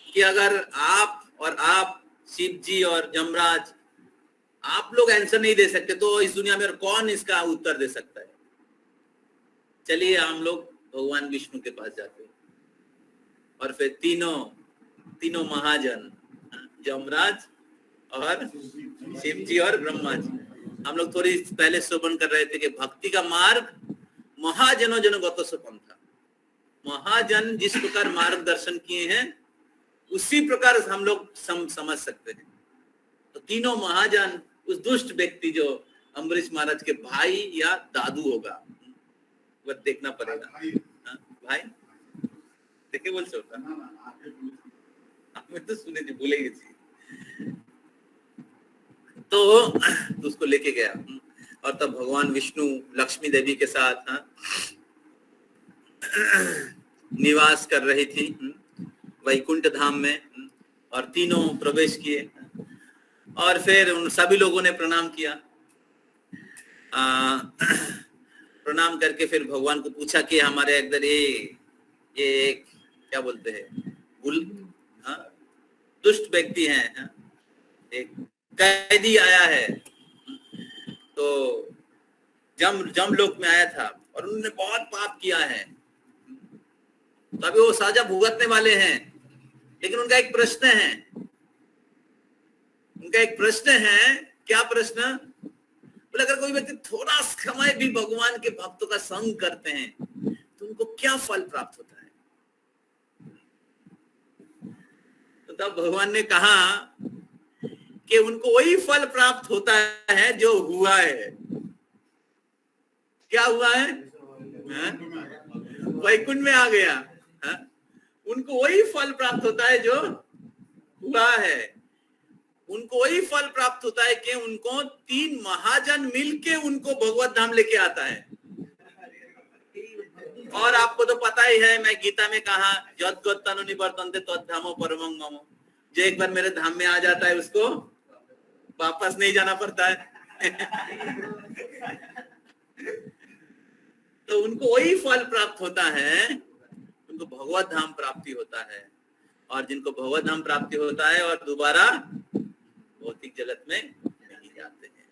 Speaker 1: कि अगर आप शिव जी और यमराज आप लोग आंसर नहीं दे सकते तो इस दुनिया में और कौन इसका उत्तर दे सकता है। चलिए हम लोग भगवान विष्णु के पास जाते हैं और फिर तीनों महाजन, यमराज और शिव जी और ब्रह्मा जी, हम लोग थोड़ी पहले श्रवण कर रहे थे कि भक्ति का मार्ग महाजनों जनगत पंथा, महाजन जिस प्रकार मार्गदर्शन किए हैं उसी प्रकार हम लोग समझ सकते हैं। तो तीनों महाजन उस दुष्ट व्यक्ति जो अम्बरीश महाराज के भाई या दादू होगा, वो देखना पड़ेगा। भाई देखे बोल सकता मैं तो सुने थी भूलेगी थी। तो उसको लेके गया और तब भगवान विष्णु लक्ष्मी देवी के साथ निवास कर रही थी वैकुंठ धाम में, और तीनों प्रवेश किए और फिर उन सभी लोगों ने प्रणाम किया। प्रणाम करके फिर भगवान को पूछा कि हमारे अंदर ये क्या बोलते हैं दुष्ट व्यक्ति हैं, एक कैदी आया है, तो जम लोक में आया था और उन्होंने बहुत पाप किया है, तो अभी वो सजा भुगतने वाले हैं, लेकिन उनका एक प्रश्न है। क्या प्रश्न? बोले अगर कोई व्यक्ति थोड़ा समय भी भगवान के भक्तों का संग करते हैं तो उनको क्या फल प्राप्त होता है। तो तब भगवान ने कहा कि उनको वही फल प्राप्त होता है जो हुआ है। क्या हुआ है? वैकुंठ में आ गया। उनको वही फल प्राप्त होता है जो हुआ है। उनको वही फल प्राप्त होता है कि उनको 3 महाजन मिलके उनको भगवत धाम लेके आता है। और आपको तो पता ही है, मैं गीता में कहा यद गत्तनु निवर्तन्ते तद्धामो परमं मम, जो एक बार मेरे धाम में आ जाता है उसको वापस नहीं जाना पड़ता है। तो उनको वही फल प्राप्त होता है, उनको भगवत धाम प्राप्ति होता है। और जिनको भगवत धाम प्राप्ति होता है और दोबारा भौतिक जगत में नहीं जाते हैं।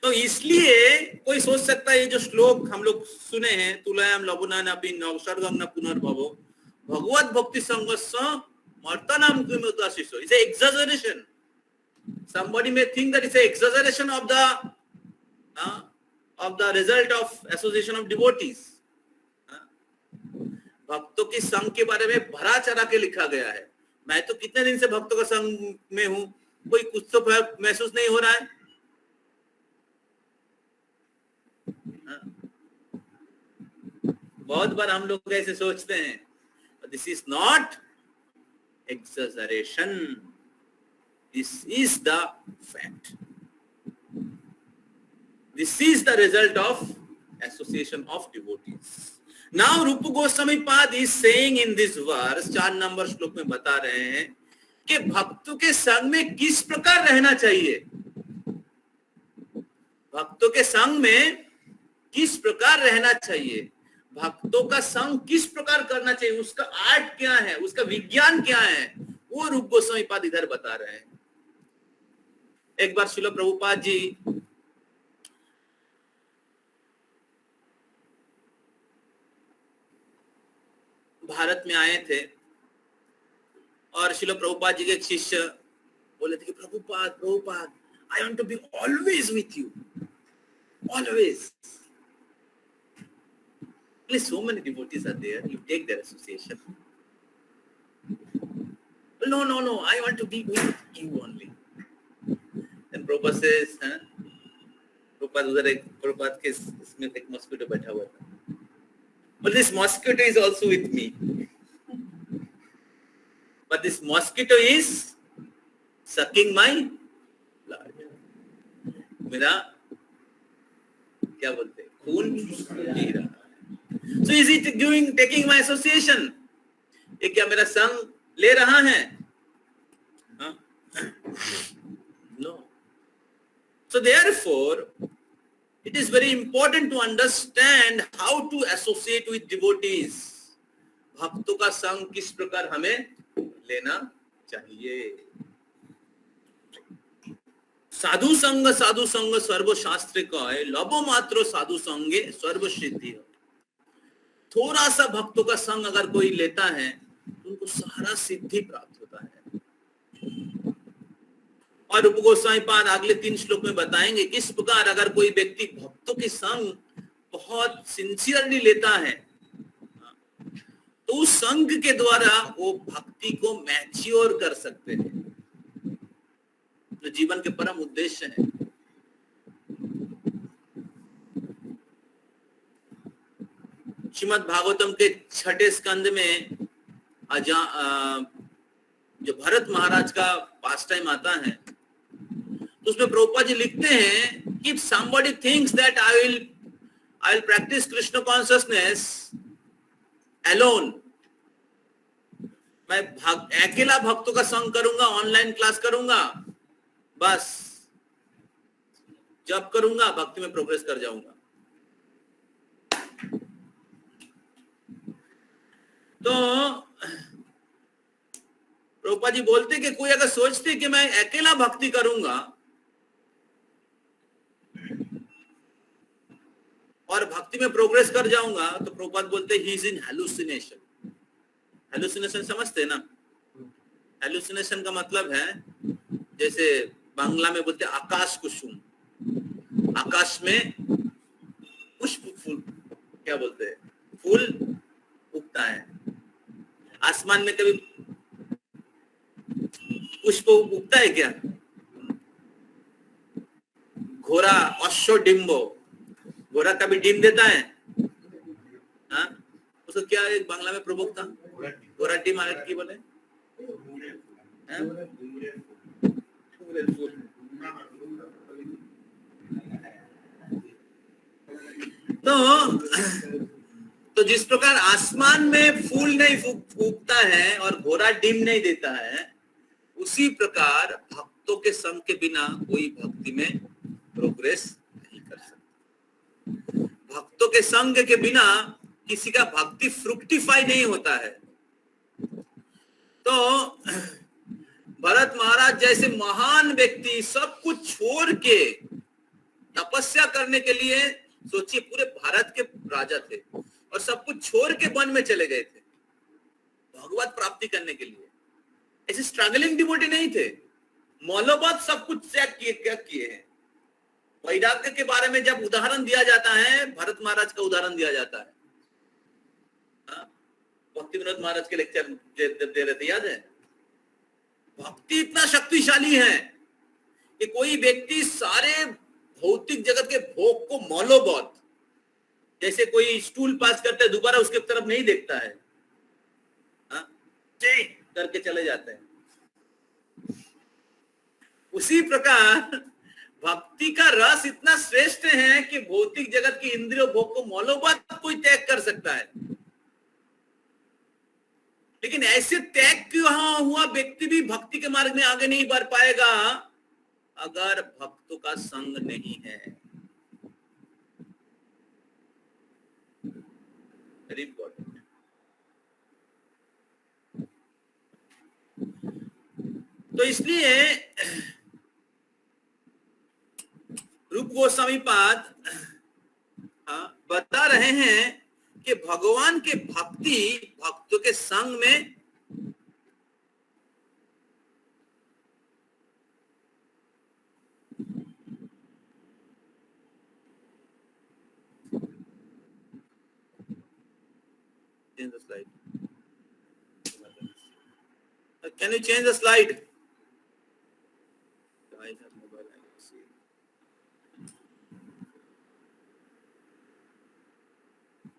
Speaker 1: तो इसलिए कोई सोच सकता है ये जो श्लोक हम लोग सुने हैं, तुलयाम लवुनान अपि नवसर्गं न पुनर्भवो भगवत भक्ति संगस्स Martanam Kumudasiso. It's an exaggeration. Somebody may think that it's an exaggeration of the result of association of devotees. भक्तों की संघ के बारे में भरा चढ़ा के लिखा गया है. मैं तो कितने दिन से भक्तों का संघ में हूं, कोई कुछ तो महसूस नहीं हो रहा है. बहुत बार हम लोग ऐसे सोचते हैं. This is not exaggeration. This is the fact. This is the result of association of devotees. Now Rupa Goswami Pad is saying in this verse, 4 number श्लोक में बता रहे हैं कि भक्तों के संग में किस प्रकार रहना चाहिए. भक्तों के संग में किस प्रकार रहना चाहिए, भक्तों का संग किस प्रकार करना चाहिए, उसका आर्ट क्या है, उसका विज्ञान क्या है, वो रूप गोस्वामी पाद इधर बता रहे हैं. एक बार श्रील प्रभुपाद जी भारत में आए थे और श्रील प्रभुपाद जी के एक शिष्य बोले थे कि Prabhupada I want to be always with you, always. So many devotees are there, you take their association. No, I want to be with you only. Then Prabhupada says, Prabhupada के इसमें एक mosquito बैठा हुआ था. But this mosquito is also with me. But this mosquito is sucking my blood. मेरा क्या बोलते हैं, खून पी रहा. So is it taking my association? ये क्या मेरा संग ले रहा है? No. So therefore, it is very important to understand how to associate with devotees. भक्तों का संग किस प्रकार हमें लेना चाहिए. साधु संग सर्व शास्त्र का है, लबो मात्रो साधु संगे सर्व सिद्धि. थोड़ा सा भक्तों का संग अगर कोई लेता है तो उनको सारा सिद्धि प्राप्त होता है. और रूप गोस्वामी पाद अगले 3 श्लोक में बताएंगे किस प्रकार अगर कोई व्यक्ति भक्तों के संग बहुत सिंसियरली लेता है तो उस संग के द्वारा वो भक्ति को मैच्योर कर सकते हैं, जो जीवन के परम उद्देश्य है. श्रीमद् भागवतम के 6ठे स्कंद में जो भरत महाराज का पास टाइम आता है तो उसमें प्रभुपाद जी लिखते हैं कि if somebody thinks that I will practice Krishna consciousness alone, मैं अकेला भक्तों का संग करूंगा, ऑनलाइन क्लास करूंगा, बस जब करूंगा भक्ति में प्रोग्रेस कर जाऊंगा. तो प्रभुपाद जी बोलते कि कोई अगर सोचते कि मैं अकेला भक्ति करूंगा और भक्ति में प्रोग्रेस कर जाऊंगा, तो प्रभुपाद बोलते he is in hallucination. Hallucination समझते हैं ना? हेलुसिनेशन का मतलब है जैसे बांग्ला में बोलते आकाश कुसुम, आकाश में पुष्प फूल, क्या बोलते हैं, फूल उगता है. आसमान में कभी पुष्प उगता है क्या? घोड़ा अश्व डिम्बो, घोड़ा कभी डिम देता है? हाँ, उसको क्या एक बांग्ला में प्रभुक था, घोड़ा डिम आगे की बोले तो जिस प्रकार आसमान में फूल नहीं उगता है और घोड़ा डिम नहीं देता है, उसी प्रकार भक्तों के संग के बिना कोई भक्ति में प्रोग्रेस नहीं कर सकता. भक्तों के संग के बिना किसी का भक्ति फ्रुक्टिफाई नहीं होता है. तो भरत महाराज जैसे महान व्यक्ति सब कुछ छोड़ के तपस्या करने के लिए, सोचिए पूरे भारत के राजा थे और सब कुछ छोड़ के वन में चले गए थे भगवत प्राप्ति करने के लिए. ऐसे स्ट्रगलिंग डिवोटी नहीं थे, मौलवाद सब कुछ त्याग किए हैं। वैराग्य के बारे में जब उदाहरण दिया जाता है, भरत महाराज का उदाहरण दिया जाता है, भक्ति विनोद महाराज के लेक्चर दे रहे थे, याद है? भक्ति इतना शक्तिशाली है कि कोई व्यक्ति सारे भौतिक जगत के भोग को मौलवाद, जैसे कोई स्टूल पास करते है दोबारा उसके तरफ नहीं देखता है, करके चले जाते हैं। उसी प्रकार भक्ति का रस इतना श्रेष्ठ है कि भौतिक जगत की इंद्रियों भोग को मौलवाद कोई त्याग कर सकता है। लेकिन ऐसे त्याग क्यों हुआ व्यक्ति भी भक्ति के मार्ग में आगे नहीं बढ़ पाएगा अगर भक्तों का संग नहीं है। Very important. तो इसलिए रूप गोस्वामी पाद बता रहे हैं कि भगवान के भक्ति भक्तों के संग में change the slide. Can you change the slide? I have mobile. I can see.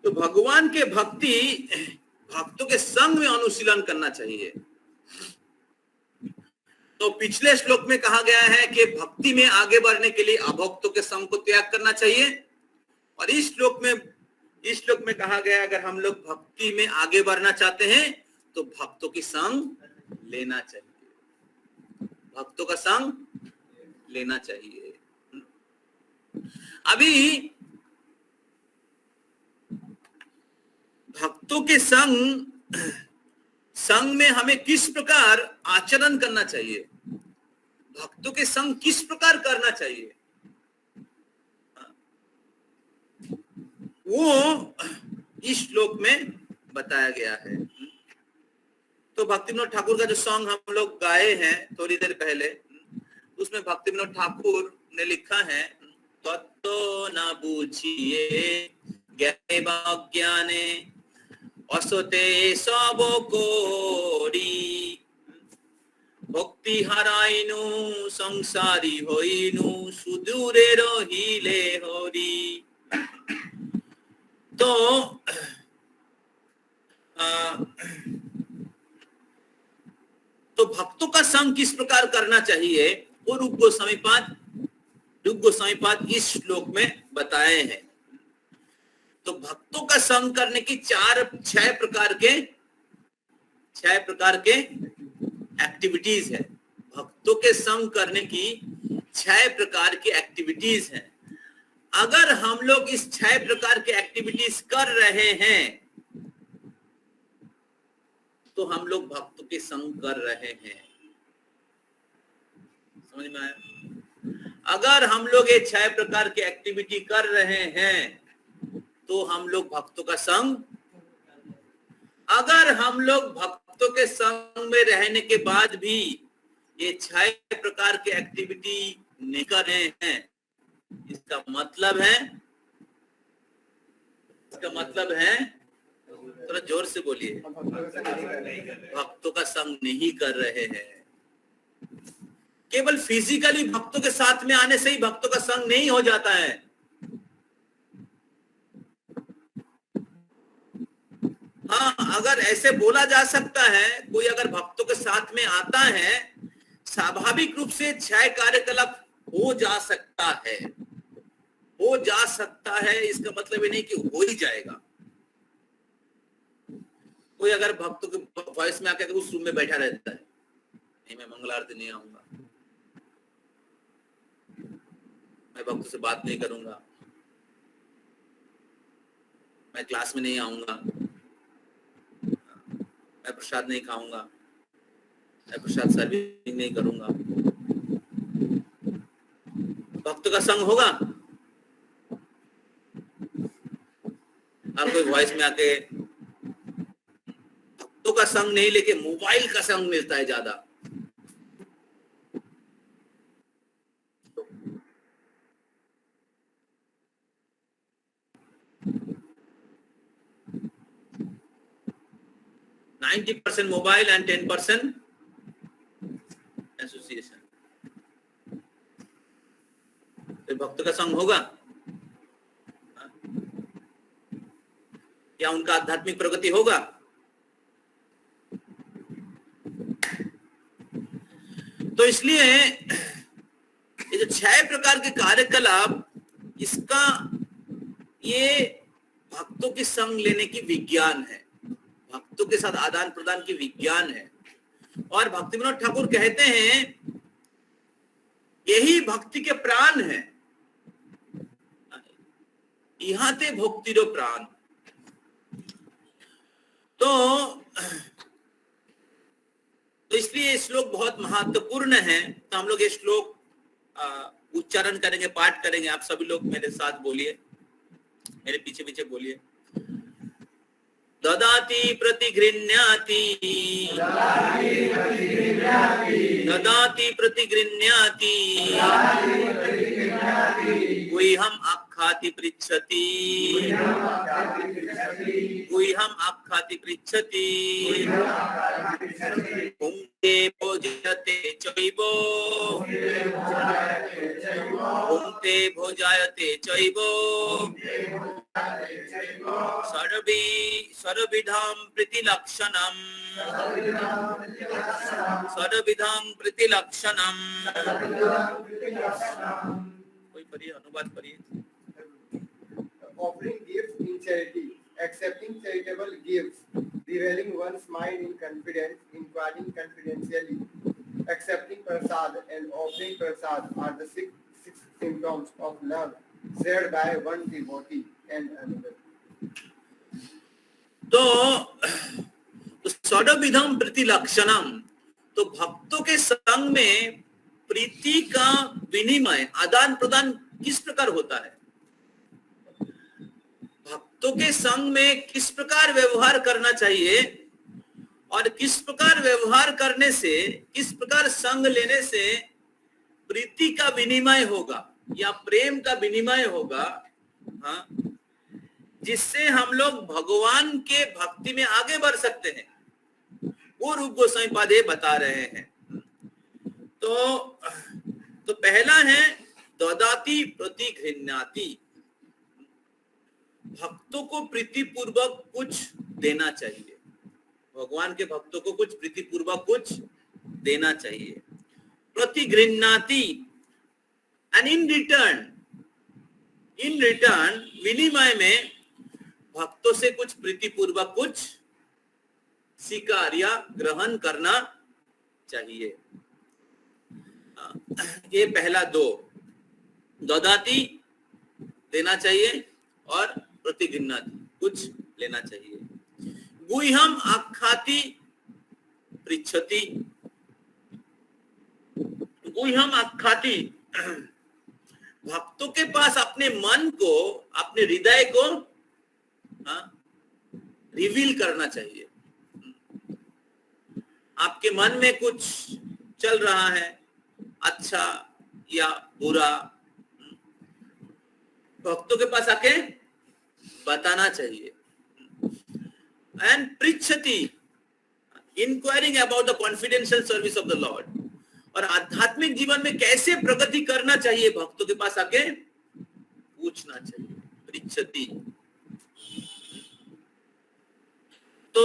Speaker 1: तो भगवान के भक्ति भक्तों के संग में अनुशीलन करना चाहिए। तो पिछले श्लोक में कहा गया है कि भक्ति में आगे बढ़ने के लिए अभक्तों के संग को त्याग करना चाहिए, और इस श्लोक में कहा गया अगर हम लोग भक्ति में आगे बढ़ना चाहते हैं तो भक्तों की संग लेना चाहिए, भक्तों का संग लेना चाहिए। अभी भक्तों के संग में हमें किस प्रकार आचरण करना चाहिए, भक्तों के संग किस प्रकार करना चाहिए, वो इस श्लोक में बताया गया है। तो भक्ति विनोद ठाकुर का जो सॉन्ग हम लोग गाए हैं थोड़ी देर पहले, उसमें भक्ति विनोद ठाकुर ने लिखा है, तत्तो न बुझिए ज्ञाने असते सब कोरी, भक्ति हाराइनु संसारी होइनु सुदूरे रहिले हरि। तो भक्तों का संग किस प्रकार करना चाहिए वो रूप गोस्वामी पाद इस श्लोक में बताए हैं। तो भक्तों का संग करने की छह प्रकार के एक्टिविटीज है। भक्तों के संग करने की 6 प्रकार की एक्टिविटीज हैं। अगर हम लोग इस 6 प्रकार के एक्टिविटीज कर रहे हैं तो हम लोग भक्तों के संग कर रहे हैं। समझ में आया? अगर हम लोग ये 6 प्रकार की एक्टिविटी कर रहे हैं तो हम लोग भक्तों का संग, अगर हम लोग भक्तों के संग में रहने के बाद भी ये 6 प्रकार की एक्टिविटी नहीं कर रहे हैं, इसका मतलब है थोड़ा जोर से बोलिए, भक्तों का संग नहीं कर रहे हैं। केवल फिजिकली भक्तों के साथ में आने से ही भक्तों का संग नहीं हो जाता है। हाँ, अगर ऐसे बोला जा सकता है, कोई अगर भक्तों के साथ में आता है स्वाभाविक रूप से 6 कार्यकलाप हो जा सकता है, इसका मतलब ये नहीं कि हो ही जाएगा। कोई अगर भक्तों के वॉइस में आकर उस रूम में बैठा रहता है, नहीं मैं मंगल आरती नहीं आऊंगा, मैं भक्तों से बात नहीं करूंगा, मैं क्लास में नहीं आऊंगा, मैं प्रसाद नहीं खाऊंगा, मैं प्रसाद सर्विंग नहीं करूंगा, भक्तों का संग होगा? और कोई वॉइस में आके भक्तों का संग नहीं लेके मोबाइल का संग मिलता है ज्यादा। 90% मोबाइल एंड 10% एसोसिएशन। फिर भक्त का संग होगा या उनका आध्यात्मिक प्रगति होगा? तो इसलिए ये जो 6 प्रकार के कार्यकलाप, इसका ये भक्तों के संग लेने की विज्ञान है, भक्तों के साथ आदान प्रदान की विज्ञान है। और भक्ति विनोद ठाकुर कहते हैं यही भक्ति के प्राण है, यहाँ ते भक्तिरो प्राण। तो इसलिए ये श्लोक बहुत महत्वपूर्ण है। तो हम लोग ये श्लोक उच्चारण करेंगे, पाठ करेंगे। आप सभी लोग मेरे साथ बोलिए, मेरे पीछे पीछे बोलिए। ददाति प्रतिगृह्णाति, ददाति प्रतिगृह्णाति, गुह्यम् आख्याति पृच्छति, गुह्यम् आख्याति पृच्छति, भुङ्क्ते भोजयते चैव, भुङ्क्ते भोजायते चैव, सर्वविधां प्रीतिलक्षणम्, सर्वविधां प्रीतिलक्षणम्। कोई पढ़िए, अनुवाद पढ़िए।
Speaker 3: Offering gifts in charity, accepting charitable gifts, revealing one's mind in confidence, inquiring confidentially, accepting prasad and offering prasad are the six symptoms of love shared by one devotee and another.
Speaker 1: तो सर्वविधम प्रतिलक्षणम, तो भक्तों के संग में प्रीति का विनिमय, आदान प्रदान किस प्रकार होता है, भक्तों के संग में किस प्रकार व्यवहार करना चाहिए, और किस प्रकार व्यवहार करने से, किस प्रकार संग लेने से प्रीति का विनिमय होगा या प्रेम का विनिमय होगा, हाँ, जिससे हम लोग भगवान के भक्ति में आगे बढ़ सकते हैं, वो रूप गोस्वामी पादे बता रहे हैं। तो पहला है ददाति प्रतिगृह्णाति, भक्तों को प्रीतिपूर्वक कुछ देना चाहिए, भगवान के भक्तों को कुछ प्रीतिपूर्वक कुछ देना चाहिए। प्रतिगृह्णाति, एंड इन रिटर्न विनिमय में भक्तों से कुछ प्रीतिपूर्वक कुछ स्वीकार या ग्रहण करना चाहिए। ये पहला दो, ददाति देना चाहिए और प्रतिगृह्णाति कुछ लेना चाहिए। गुह्यम् आख्याति पृच्छति, गुह्यम् आख्याति, भक्तों के पास अपने मन को, अपने हृदय को रिवील करना चाहिए। आपके मन में कुछ चल रहा है, अच्छा या बुरा, भक्तों के पास आके बताना चाहिए। एंड पृच्छति, enquiring about the confidential service of the Lord, और आध्यात्मिक जीवन में कैसे प्रगति करना चाहिए, भक्तों के पास आके पूछना चाहिए। पृच्छति, तो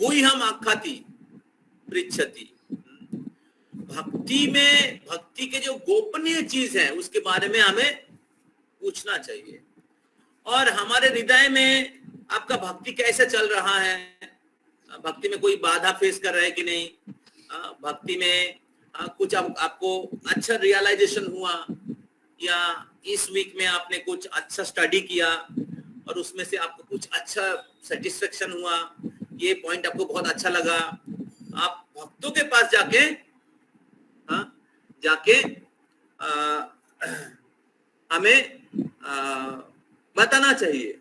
Speaker 1: गुह्यम् आख्याति पृच्छति, भक्ति में, भक्ति के जो गोपनीय चीज है उसके बारे में हमें पूछना चाहिए। और हमारे हृदय में आपका भक्ति कैसे चल रहा है, भक्ति में कोई बाधा फेस कर रहा है कि नहीं, भक्ति में कुछ आपको अच्छा रियलाइजेशन हुआ, या इस वीक में आपने कुछ अच्छा स्टडी किया और उसमें से आपको कुछ अच्छा सेटिस्फेक्शन हुआ, ये पॉइंट आपको बहुत अच्छा लगा। आप भक्तों के पास जाके हमें बताना चाहिए,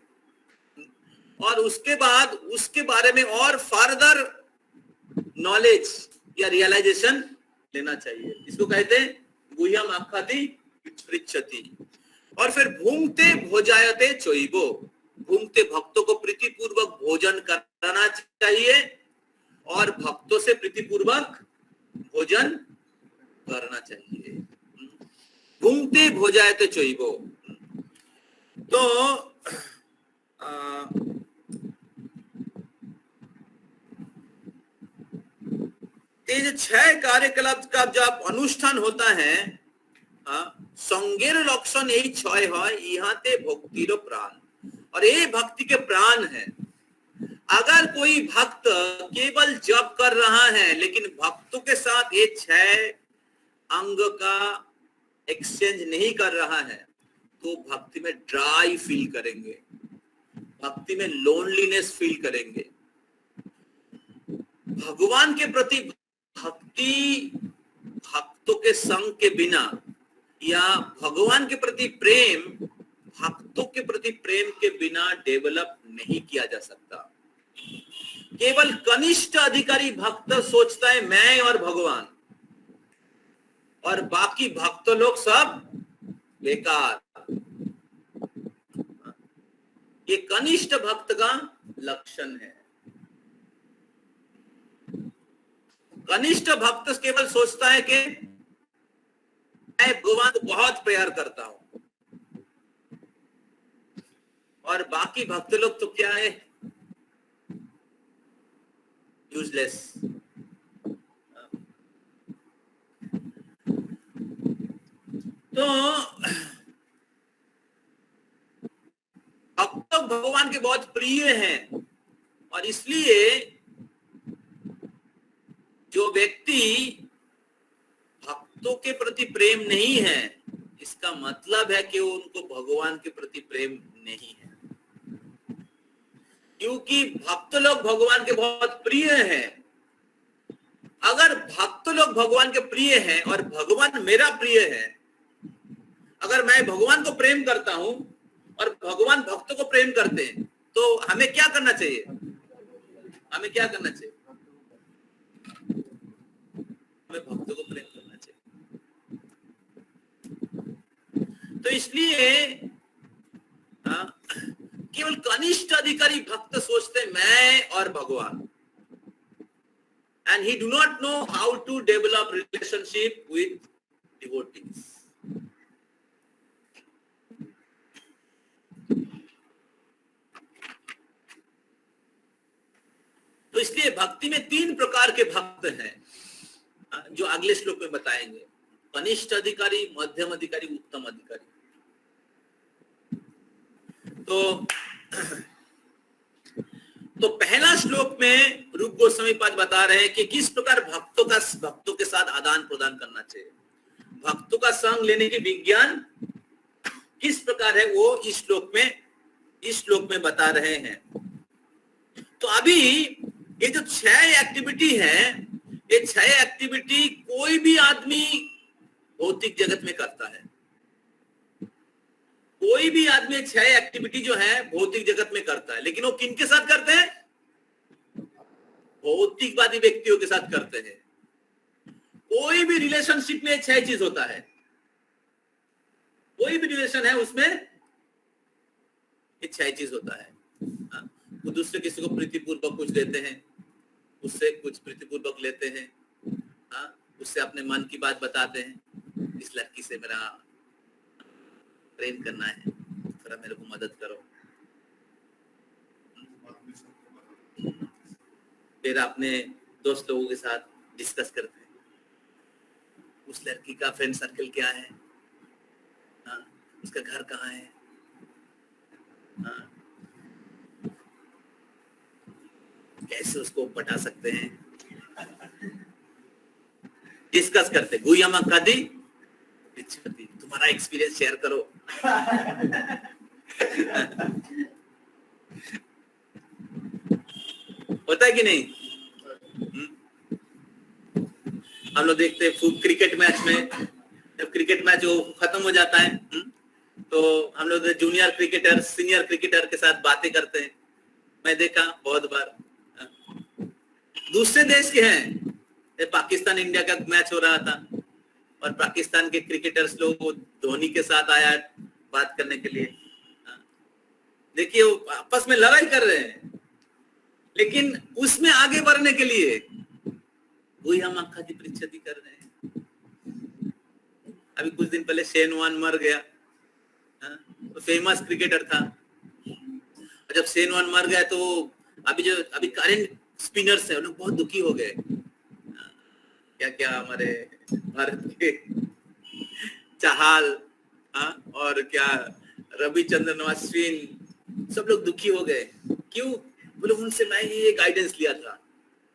Speaker 1: और उसके बाद उसके बारे में और फर्दर नॉलेज या रियलाइजेशन लेना चाहिए। इसको कहते हैं गुह्यम आख्याति पृच्छति। और फिर भूंगते भोजायते चोइबो, भूंगते भक्तों को प्रीतिपूर्वक भोजन करना चाहिए और भक्तों से प्रीतिपूर्वक भोजन करना चाहिए। भूंगते भोजायते चोइबो। तो ये जो 6 कार्यकलाप का जब अनुष्ठान होता है, संगेर लक्षण यही 6 है, यहाँ ते भक्तिरो प्राण, और ये भक्ति के प्राण है। अगर कोई भक्त केवल जप कर रहा है लेकिन भक्तों के साथ ये 6 अंग का एक्सचेंज नहीं कर रहा है तो भक्ति में ड्राई फील करेंगे, भक्ति में लोनलीनेस फील करेंगे। भगवान के प्रति भक्ति भक्तों के संग के बिना, या भगवान के प्रति प्रेम भक्तों के प्रति प्रेम के बिना डेवलप नहीं किया जा सकता। केवल कनिष्ठ अधिकारी भक्त सोचता है मैं और भगवान, और बाकी भक्त लोग सब बेकार। ये कनिष्ठ भक्त का लक्षण है। कनिष्ठ भक्त केवल सोचता है कि मैं भगवान को बहुत प्यार करता हूं, और बाकी भक्त लोग तो क्या है, यूजलेस। तो भक्त भगवान के बहुत प्रिय हैं, और इसलिए जो व्यक्ति भक्तों के प्रति प्रेम नहीं है, इसका मतलब है कि उनको भगवान के प्रति प्रेम नहीं है। क्योंकि भक्त लोग भगवान के बहुत प्रिय हैं। अगर भक्त लोग भगवान के प्रिय हैं और भगवान मेरा प्रिय है, अगर मैं भगवान को प्रेम करता हूं और भगवान भक्तों को प्रेम करते हैं, तो हमें क्या करना चाहिए? हमें क्या करना चाहिए? हमें भक्तों को प्रेम करना चाहिए। तो इसलिए केवल कनिष्ठ अधिकारी भक्त सोचते मैं और भगवान, and he do not know how to develop relationship with devotees. तो इसलिए भक्ति में 3 प्रकार के भक्त हैं जो अगले श्लोक में बताएंगे। कनिष्ठ अधिकारी, मध्यम अधिकारी, उत्तम अधिकारी। तो पहला श्लोक में रूप गोस्वामी पाद बता रहे हैं कि किस प्रकार भक्तों के साथ आदान प्रदान करना चाहिए, भक्तों का संग लेने की विज्ञान किस प्रकार है, वो इस श्लोक में बता रहे हैं। तो अभी ये जो 6 एक्टिविटी है, ये 6 एक्टिविटी कोई भी आदमी भौतिक जगत में करता है। कोई भी आदमी 6 एक्टिविटी जो है भौतिक जगत में करता है, लेकिन वो किनके साथ करते हैं? भौतिकवादी व्यक्तियों के साथ करते हैं। कोई भी रिलेशनशिप में 6 चीज होता है। कोई भी रिलेशन है उसमें ये 6 चीज होता है। वो दूसरे किसी को प्रीतिपूर्वक कुछ देते हैं, उससे कुछ प्रीतिपूर्वक लेते हैं, उससे अपने मन की बात बताते हैं, इस लड़की से मेरा प्रेम करना है, थोड़ा मेरे को मदद करो। फिर अपने दोस्त लोगों के साथ डिस्कस करते हैं, उस लड़की का फ्रेंड सर्कल क्या है, उसका घर कहाँ है, कैसे उसको पटा सकते हैं, डिस्कस करते। गुह्यम आख्याति पृच्छति, तुम्हारा एक्सपीरियंस शेयर करो। होता है कि नहीं? हम लोग देखते हैं क्रिकेट मैच में, जब क्रिकेट मैच खत्म हो जाता है तो हम लोग जूनियर क्रिकेटर सीनियर क्रिकेटर के साथ बातें करते हैं। मैं देखा बहुत बार दूसरे देश के हैं। पाकिस्तान इंडिया का मैच हो रहा था और पाकिस्तान के क्रिकेटर्स लोग धोनी के साथ आया बात करने के लिए। देखिए वो आपस में लड़ाई कर रहे हैं, लेकिन उसमें आगे बढ़ने के लिए वही हम आखाती पृच्छति कर रहे हैं। अभी कुछ दिन पहले शेन वॉर्न मर गया, तो फेमस क्रिकेटर था। और जब शेन वॉर्न मर गया तो अभी करंट स्पिनर्स हैं, उन लोग बहुत दुखी हो गए। क्या क्या हमारे भारत के चाहल और क्या रविचंद्रन अश्विन, सब लोग दुखी हो गए। क्यों? बोले उनसे मैं ये गाइडेंस लिया था,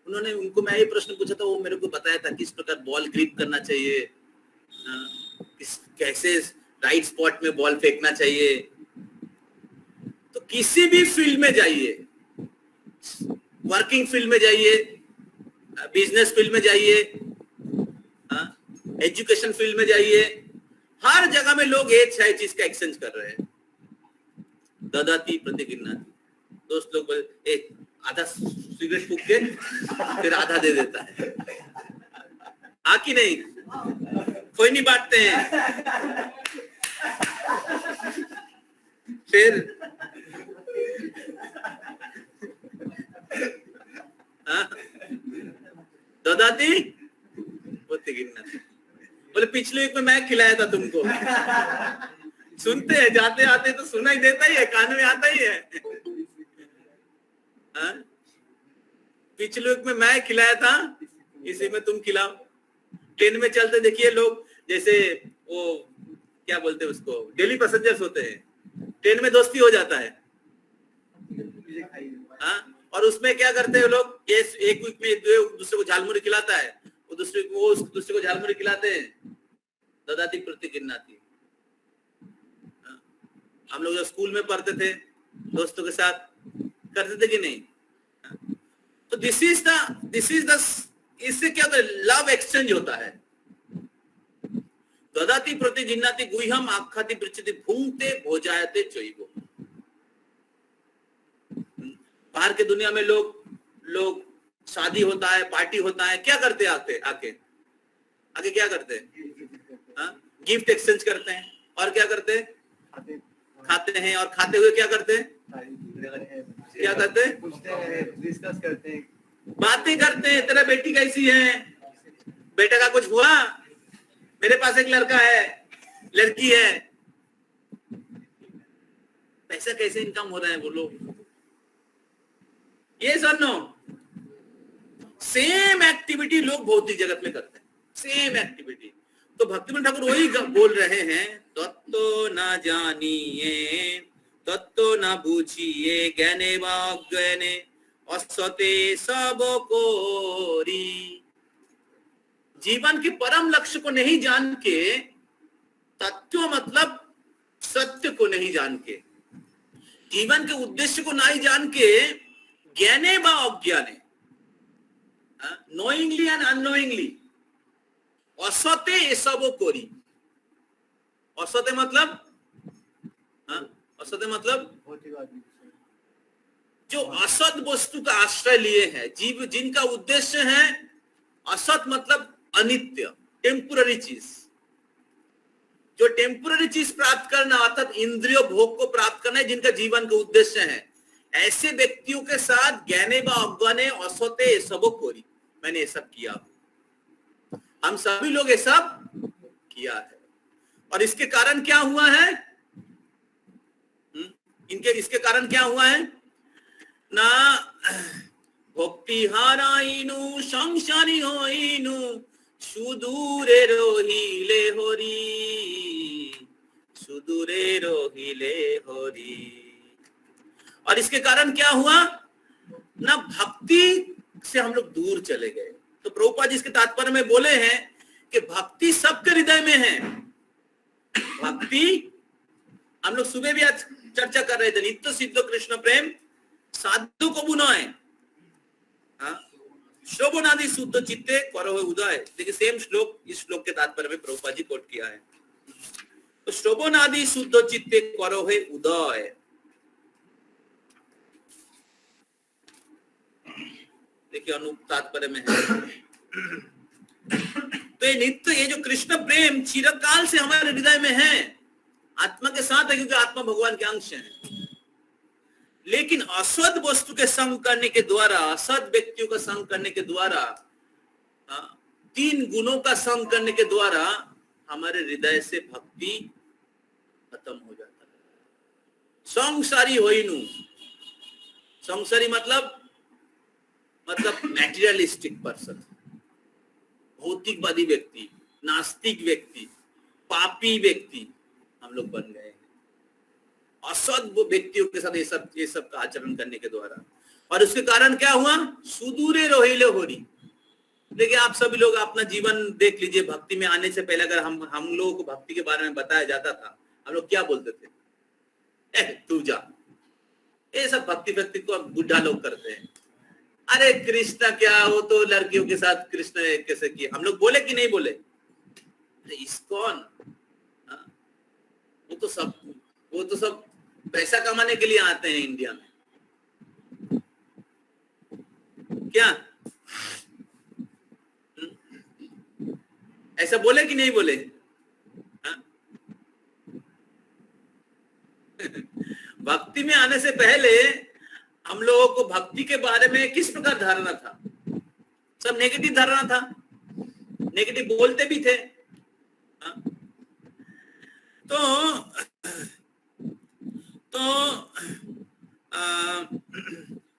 Speaker 1: उनको मैं ये प्रश्न पूछा था, वो मेरे को बताया था किस प्रकार बॉल ग्रिप करना चाहिए, कैसे राइट स्पॉट में बॉल फेंकना चाहिए। तो किसी भी फील्ड में जाइए, वर्किंग फील्ड में जाइए, बिजनेस फील्ड में जाइए, एजुकेशन फील्ड में जाइए, हर जगह में लोग एक चीज का एक्सचेंज कर रहे हैं, ददाती प्रतिगिन्नाती। दोस्त लोग एक आधा सिगरेट फूक के फिर आधा दे देता है, हाँ कि नहीं? कोई नहीं बांटते हैं। फिर ददाती प्रतिगिन्नाती। बोले पिछले वीक में मैं खिलाया था तुमको। सुनते हैं, जाते आते तो सुनाई देता ही है, कान में आता ही है। पिछले वीक में मैं खिलाया था, इसी में तुम खिलाओ। ट्रेन में चलते देखिए लोग, जैसे वो क्या बोलते हैं उसको, डेली पैसेंजर्स होते हैं, ट्रेन में दोस्ती हो जाता है। और उसमें क्या करते हैं लोग, ये एक वीक में दूसरे को झालमुड़ी खिलाता है, वो दूसरे को झालमुड़ी खिलाते हैं। ददाती प्रतिगिन्नाती। हम लोग जब स्कूल में पढ़ते थे दोस्तों के साथ करते थे कि नहीं? तो दिस इज द इससे क्या होता है? लव एक्सचेंज होता है। ददाती प्रतिगिन्नाती गुह्यम आख्याति पृच्छति भुंक्ते भोजायते चैव। बाहर के दुनिया में लोग शादी होता है, पार्टी होता है, क्या करते हैं? आगे क्या करते हैं? गिफ्ट एक्सचेंज करते हैं, और क्या करते हैं? खाते हैं, और खाते हुए क्या करते हैं? क्या करते हैं?
Speaker 3: डिस्कस करते हैं,
Speaker 1: बातें करते हैं। तेरा बेटी कैसी है? बेटे का कुछ हुआ? मेरे पास एक लड़का है, लड़की है। पैसा कैसे इनकम हो रहा है बोलो? ये सर नो सेम एक्टिविटी लोग भौतिक जगत में करते हैं, सेम एक्टिविटी। तो भक्तिविनोद ठाकुर वही बोल रहे हैं, तत्तो न जानिए, तत्तो न बूझिए, ज्ञाने व अज्ञाने असते सब कोरी। जीवन के परम लक्ष्य को नहीं जान के, तत्व मतलब सत्य को नहीं जान के, जीवन के उद्देश्य को नहीं जान के, ज्ञाने व अज्ञाने, नोइंगली एंड अननोइंगली, असते सब कोरी। असते मतलब जो असत वस्तु का आश्रय लिए हैं, जीव जिनका उद्देश्य है असत मतलब अनित्य, टेम्पोररी चीज, जो टेम्पोररी चीज प्राप्त करना अर्थात इंद्रिय भोग को प्राप्त करना है, जिनका जीवन का उद्देश्य है, ऐसे व्यक्तियों के साथ ज्ञाने व अज्ञाने असते सब कोरी। मैंने ये सब किया, हम सभी लोग ये सब किया है। और इसके कारण क्या हुआ है? इसके कारण क्या हुआ है ना? भक्ति हाराइनु संसारी होइनु सुदूरे रोहिले हरि, सुदूरे रोहिले हरि। और इसके कारण क्या हुआ ना? भक्ति से हम लोग दूर चले गए। तो प्रभुपाद जी इसके तात्पर्य में बोले हैं कि भक्ति सबके हृदय में है। भक्ति हम लोग सुबह भी आज चर्चा कर रहे थे, नित्य सिद्ध कृष्ण प्रेम साधु को बुनाए, शोभनादि शुद्ध चित्ते करो उदय। देखिए सेम श्लोक इस श्लोक के तात्पर्य में प्रभुपाद जी कोट किया है। तो शोभनादि शुद्ध चित्ते करो है उदय। देखिए अनुप तात्पर्य में है। तो ये नित्य, ये जो कृष्ण प्रेम चिरकाल से हमारे हृदय में है, आत्मा के साथ है, क्योंकि आत्मा भगवान के अंश है। लेकिन असद वस्तु के संग करने के द्वारा, असद व्यक्तियों का संग करने के द्वारा, तीन गुणों का संग करने के द्वारा हमारे हृदय से भक्ति खत्म हो जाता है। संसारी होइनु, संसारी मतलब मैटेरियलिस्टिक पर्सन, भौतिकवादी व्यक्ति, नास्तिक व्यक्ति, पापी व्यक्ति हम लोग बन गए हैं असद व्यक्तियों के साथ ये सब का आचरण करने के द्वारा। और उसके कारण क्या हुआ? सुदूरे रोहिले होरी। देखिए आप सभी लोग अपना जीवन देख लीजिए, भक्ति में आने से पहले अगर हम लोगों को भक्ति के बारे में बताया जाता था, हम लोग क्या बोलते थे? तू जा, ये सब भक्ति को बुढ़ा लोग करते हैं। अरे कृष्ण क्या, वो तो लड़कियों के साथ कृष्ण कैसे किया, हम लोग बोले कि नहीं बोले? अरे इस्कॉन, वो तो सब पैसा कमाने के लिए आते हैं इंडिया में, क्या ऐसा बोले कि नहीं बोले? भक्ति में आने से पहले हम लोगों को भक्ति के बारे में किस प्रकार धारणा था? सब नेगेटिव धारणा था, नेगेटिव बोलते भी थे।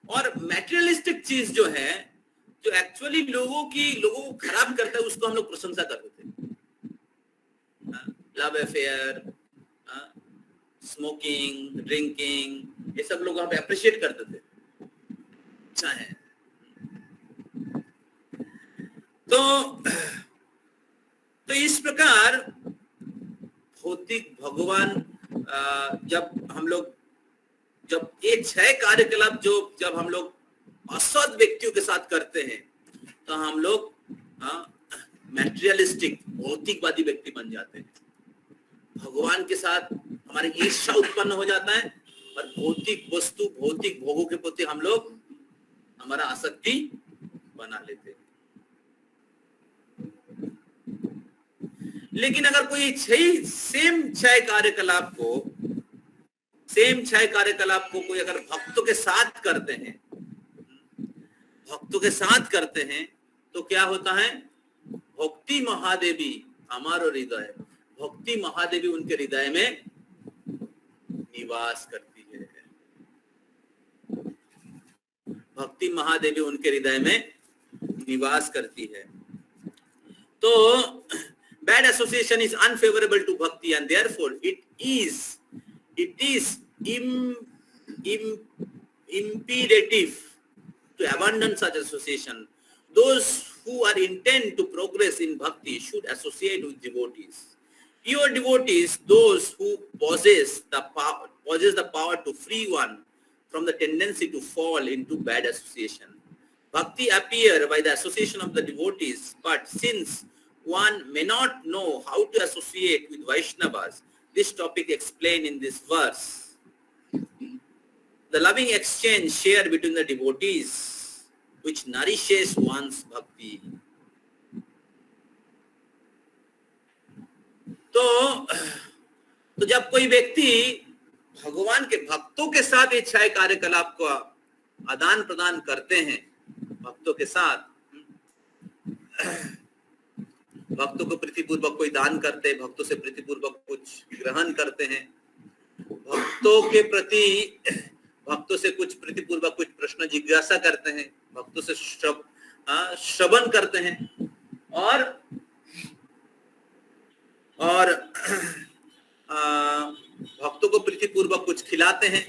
Speaker 1: और मैटेरियलिस्टिक चीज जो है, जो एक्चुअली लोगों को खराब करता है, उसको हम लोग प्रशंसा करते थे। लव अफेयर, स्मोकिंग, ड्रिंकिंग, ये सब लोग हम अप्रिशिएट करते थे, अच्छा है। तो इस प्रकार भौतिक भगवान, जब ये 6 कार्यकलाप जब हम लोग असद व्यक्तियों के साथ करते हैं, तो हम लोग मैटेरियलिस्टिक भौतिकवादी व्यक्ति बन जाते हैं। भगवान के साथ हमारी ईर्ष्या उत्पन्न हो जाता है, और भौतिक वस्तु, भौतिक भोगों के प्रति हम लोग हमारा आसक्ति बना लेते हैं। लेकिन अगर कोई सेम 6 कार्यकलाप को कोई अगर भक्तों के साथ करते हैं, तो क्या होता है? भक्ति महादेवी हमारो हृदय, भक्ति महादेवी उनके हृदय में निवास करती है। भक्ति महादेवी उनके हृदय में निवास करती है। तो bad association is unfavorable to bhakti, and therefore it is imperative to abandon such association. Those who are intent to progress in bhakti should associate with devotees. Pure devotees, those who possess the power to free one from the tendency to fall into bad association. Bhakti appear by the association of the devotees, but since one may not know how to associate with Vaishnavas, this topic explained in this verse. The loving exchange shared between the devotees, which nourishes one's bhakti. तो जब कोई व्यक्ति भगवान के भक्तों के साथ ये 6 कार्यकलाप का आदान प्रदान करते हैं, भक्तों के साथ, भक्तों को प्रीतिपूर्वक कोई दान करते हैं, भक्तों से प्रीतिपूर्वक कुछ ग्रहण करते हैं, भक्तों से कुछ प्रीतिपूर्वक कुछ प्रश्न जिज्ञासा करते हैं, भक्तों से श्रवण करते हैं, और भक्तों को प्रीतिपूर्वक कुछ खिलाते हैं,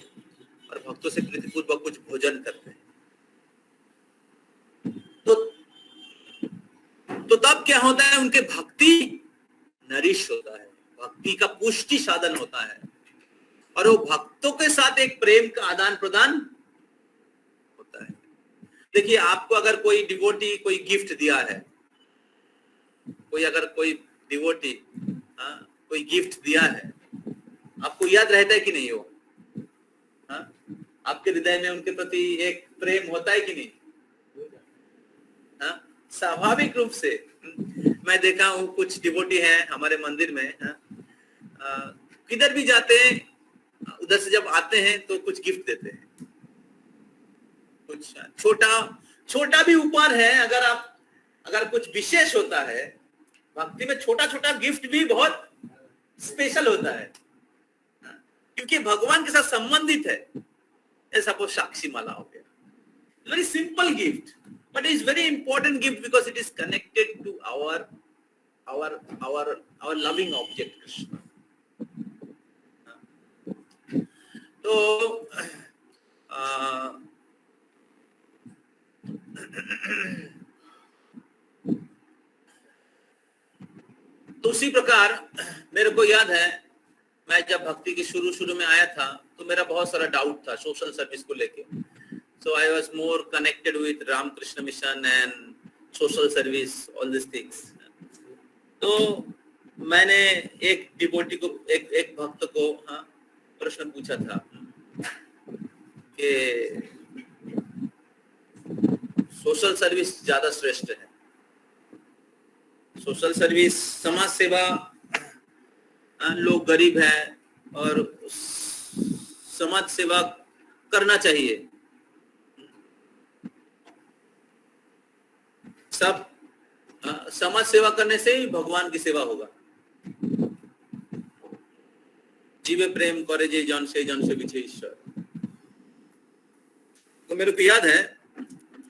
Speaker 1: और भक्तों से प्रीतिपूर्वक कुछ भोजन करते हैं। तो तब क्या होता है? उनके भक्ति नरिश होता है, भक्ति का पुष्टि साधन होता है, और वो भक्तों के साथ एक प्रेम का आदान प्रदान होता है। देखिए आपको अगर कोई डिवोटी कोई गिफ्ट दिया है, कोई डिवोटी कोई गिफ्ट दिया है, आपको याद रहता है कि नहीं? वो आपके हृदय में उनके प्रति एक प्रेम होता है कि नहीं? स्वाभाविक रूप से मैं देखा हूँ कुछ डिवोटी हैं हमारे मंदिर में, किधर भी जाते हैं उधर से जब आते हैं तो कुछ गिफ्ट देते हैं, कुछ छोटा भी उपहार है। अगर कुछ विशेष होता है भक्ति में, छोटा छोटा गिफ्ट भी बहुत स्पेशल होता है, क्योंकि भगवान के साथ संबंधित है। ऐसा सपोज साक्षी माला हो गया, very simple gift, but it is very important gift because it is connected to our loving object Krishna. तो उसी प्रकार मेरे को याद है, मैं जब भक्ति की शुरू में आया था तो मेरा बहुत सारा डाउट था सोशल सर्विस को लेके। So I was more connected with Ramakrishna Mission and social service, all these things. तो मैंने एक डिवोटी को, एक भक्त को प्रश्न पूछा था कि सोशल सर्विस ज्यादा श्रेष्ठ है, सोशल सर्विस समाज सेवा, लोग गरीब हैं और समाज सेवा करना चाहिए, सब समाज सेवा करने से ही भगवान की सेवा होगा। जीवे प्रेम करे जे जन से बिछे ईश्वर। तो मेरे को याद है,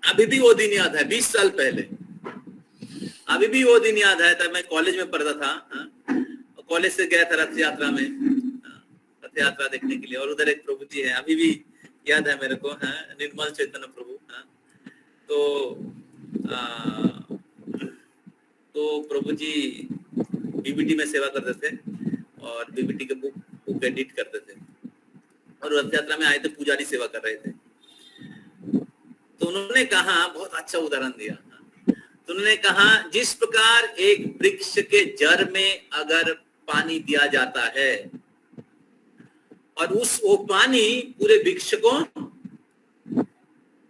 Speaker 1: अभी भी वो दिन याद है, 20 साल पहले, अभी भी वो दिन याद है। तब मैं कॉलेज में पढ़ता था, कॉलेज से गया था रथ यात्रा में, रथ यात्रा देखने के लिए, और उधर एक प्रभु जी है, अभी भी याद है मेरे को, निर्मल चैतन्य प्रभु। तो प्रभु जी बीबीटी में सेवा करते थे और बीबीटी के बुक एडिट करते थे, और रथ यात्रा में आए थे, पुजारी सेवा कर रहे थे। तो उन्होंने कहा, बहुत अच्छा उदाहरण दिया, तो उन्होंने कहा जिस प्रकार एक वृक्ष के जड़ में अगर पानी दिया जाता है और वो पानी पूरे वृक्ष को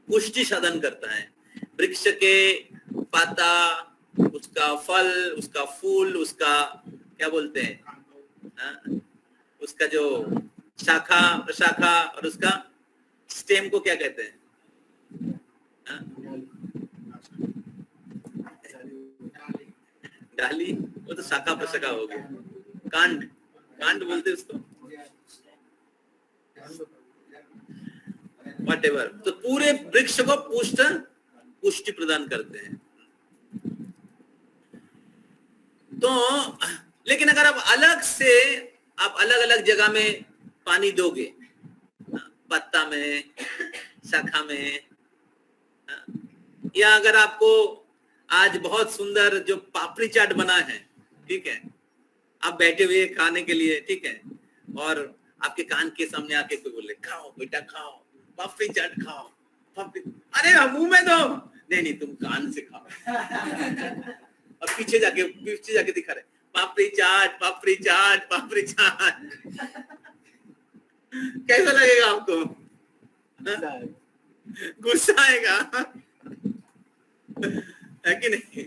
Speaker 1: पुष्टि साधन करता है, वृक्ष के पाता, उसका फल, उसका फूल, उसका क्या बोलते हैं, उसका जो शाखा प्रशाखा और उसका स्टेम को क्या कहते हैं, डाली, वो तो शाखा प्रशाखा हो गया, कांड बोलते उसको, व्हाटएवर। तो पूरे वृक्ष को पुष्टि प्रदान करते हैं। तो लेकिन अगर आप अलग अलग जगह में पानी दोगे, पत्ता में, शाखा में, या अगर आपको आज बहुत सुंदर जो पापड़ी चाट बना है, ठीक है, आप बैठे हुए खाने के लिए, ठीक है, और आपके कान के सामने आके कोई बोले खाओ बेटा खाओ, पापड़ी चाट खाओ, अरे मुंह में दो, नहीं तुम कान से खाओ, और पीछे जाके दिखा रहे पापड़ी चाट पापड़ी चाट पापड़ी चाट। कैसा लगेगा आपको? गुस्सा आएगा, है कि नहीं?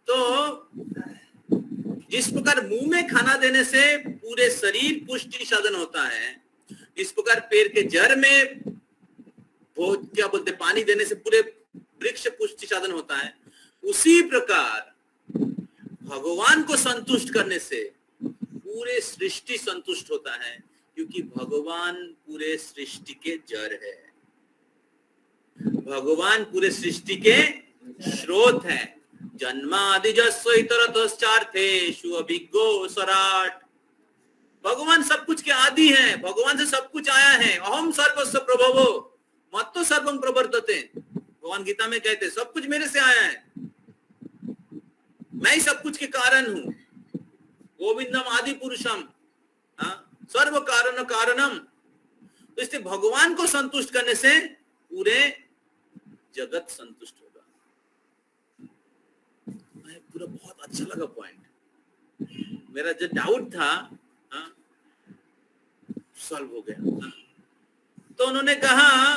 Speaker 1: तो जिस प्रकार मुंह में खाना देने से पूरे शरीर पुष्टि साधन होता है, इस प्रकार पेड़ के जड़ में वो क्या बोलते पानी देने से पूरे वृक्ष पुष्टि साधन होता है, उसी प्रकार भगवान को संतुष्ट करने से पूरे सृष्टि संतुष्ट होता है, क्योंकि भगवान पूरे सृष्टि के जड़ है, भगवान पूरे सृष्टि के स्रोत है। जन्मादिजस्वैतरतश्चार्थेषु अभिज्ञो स्वराट, भगवान सब कुछ के आदि हैं, भगवान से सब कुछ आया है। अहम सर्वस्व प्रभवो मत्तो सर्वं प्रवर्तते, भगवान गीता में कहते सब कुछ मेरे से आया है, मैं ही सब कुछ के कारण हूं। गोविंदम आदि पुरुषम सर्व कारण कारणम। तो इसलिए भगवान को संतुष्ट करने से पूरे जगत संतुष्ट होगा। पूरा बहुत अच्छा लगा पॉइंट, मेरा जो डाउट था सॉल्व हो गया। तो उन्होंने कहा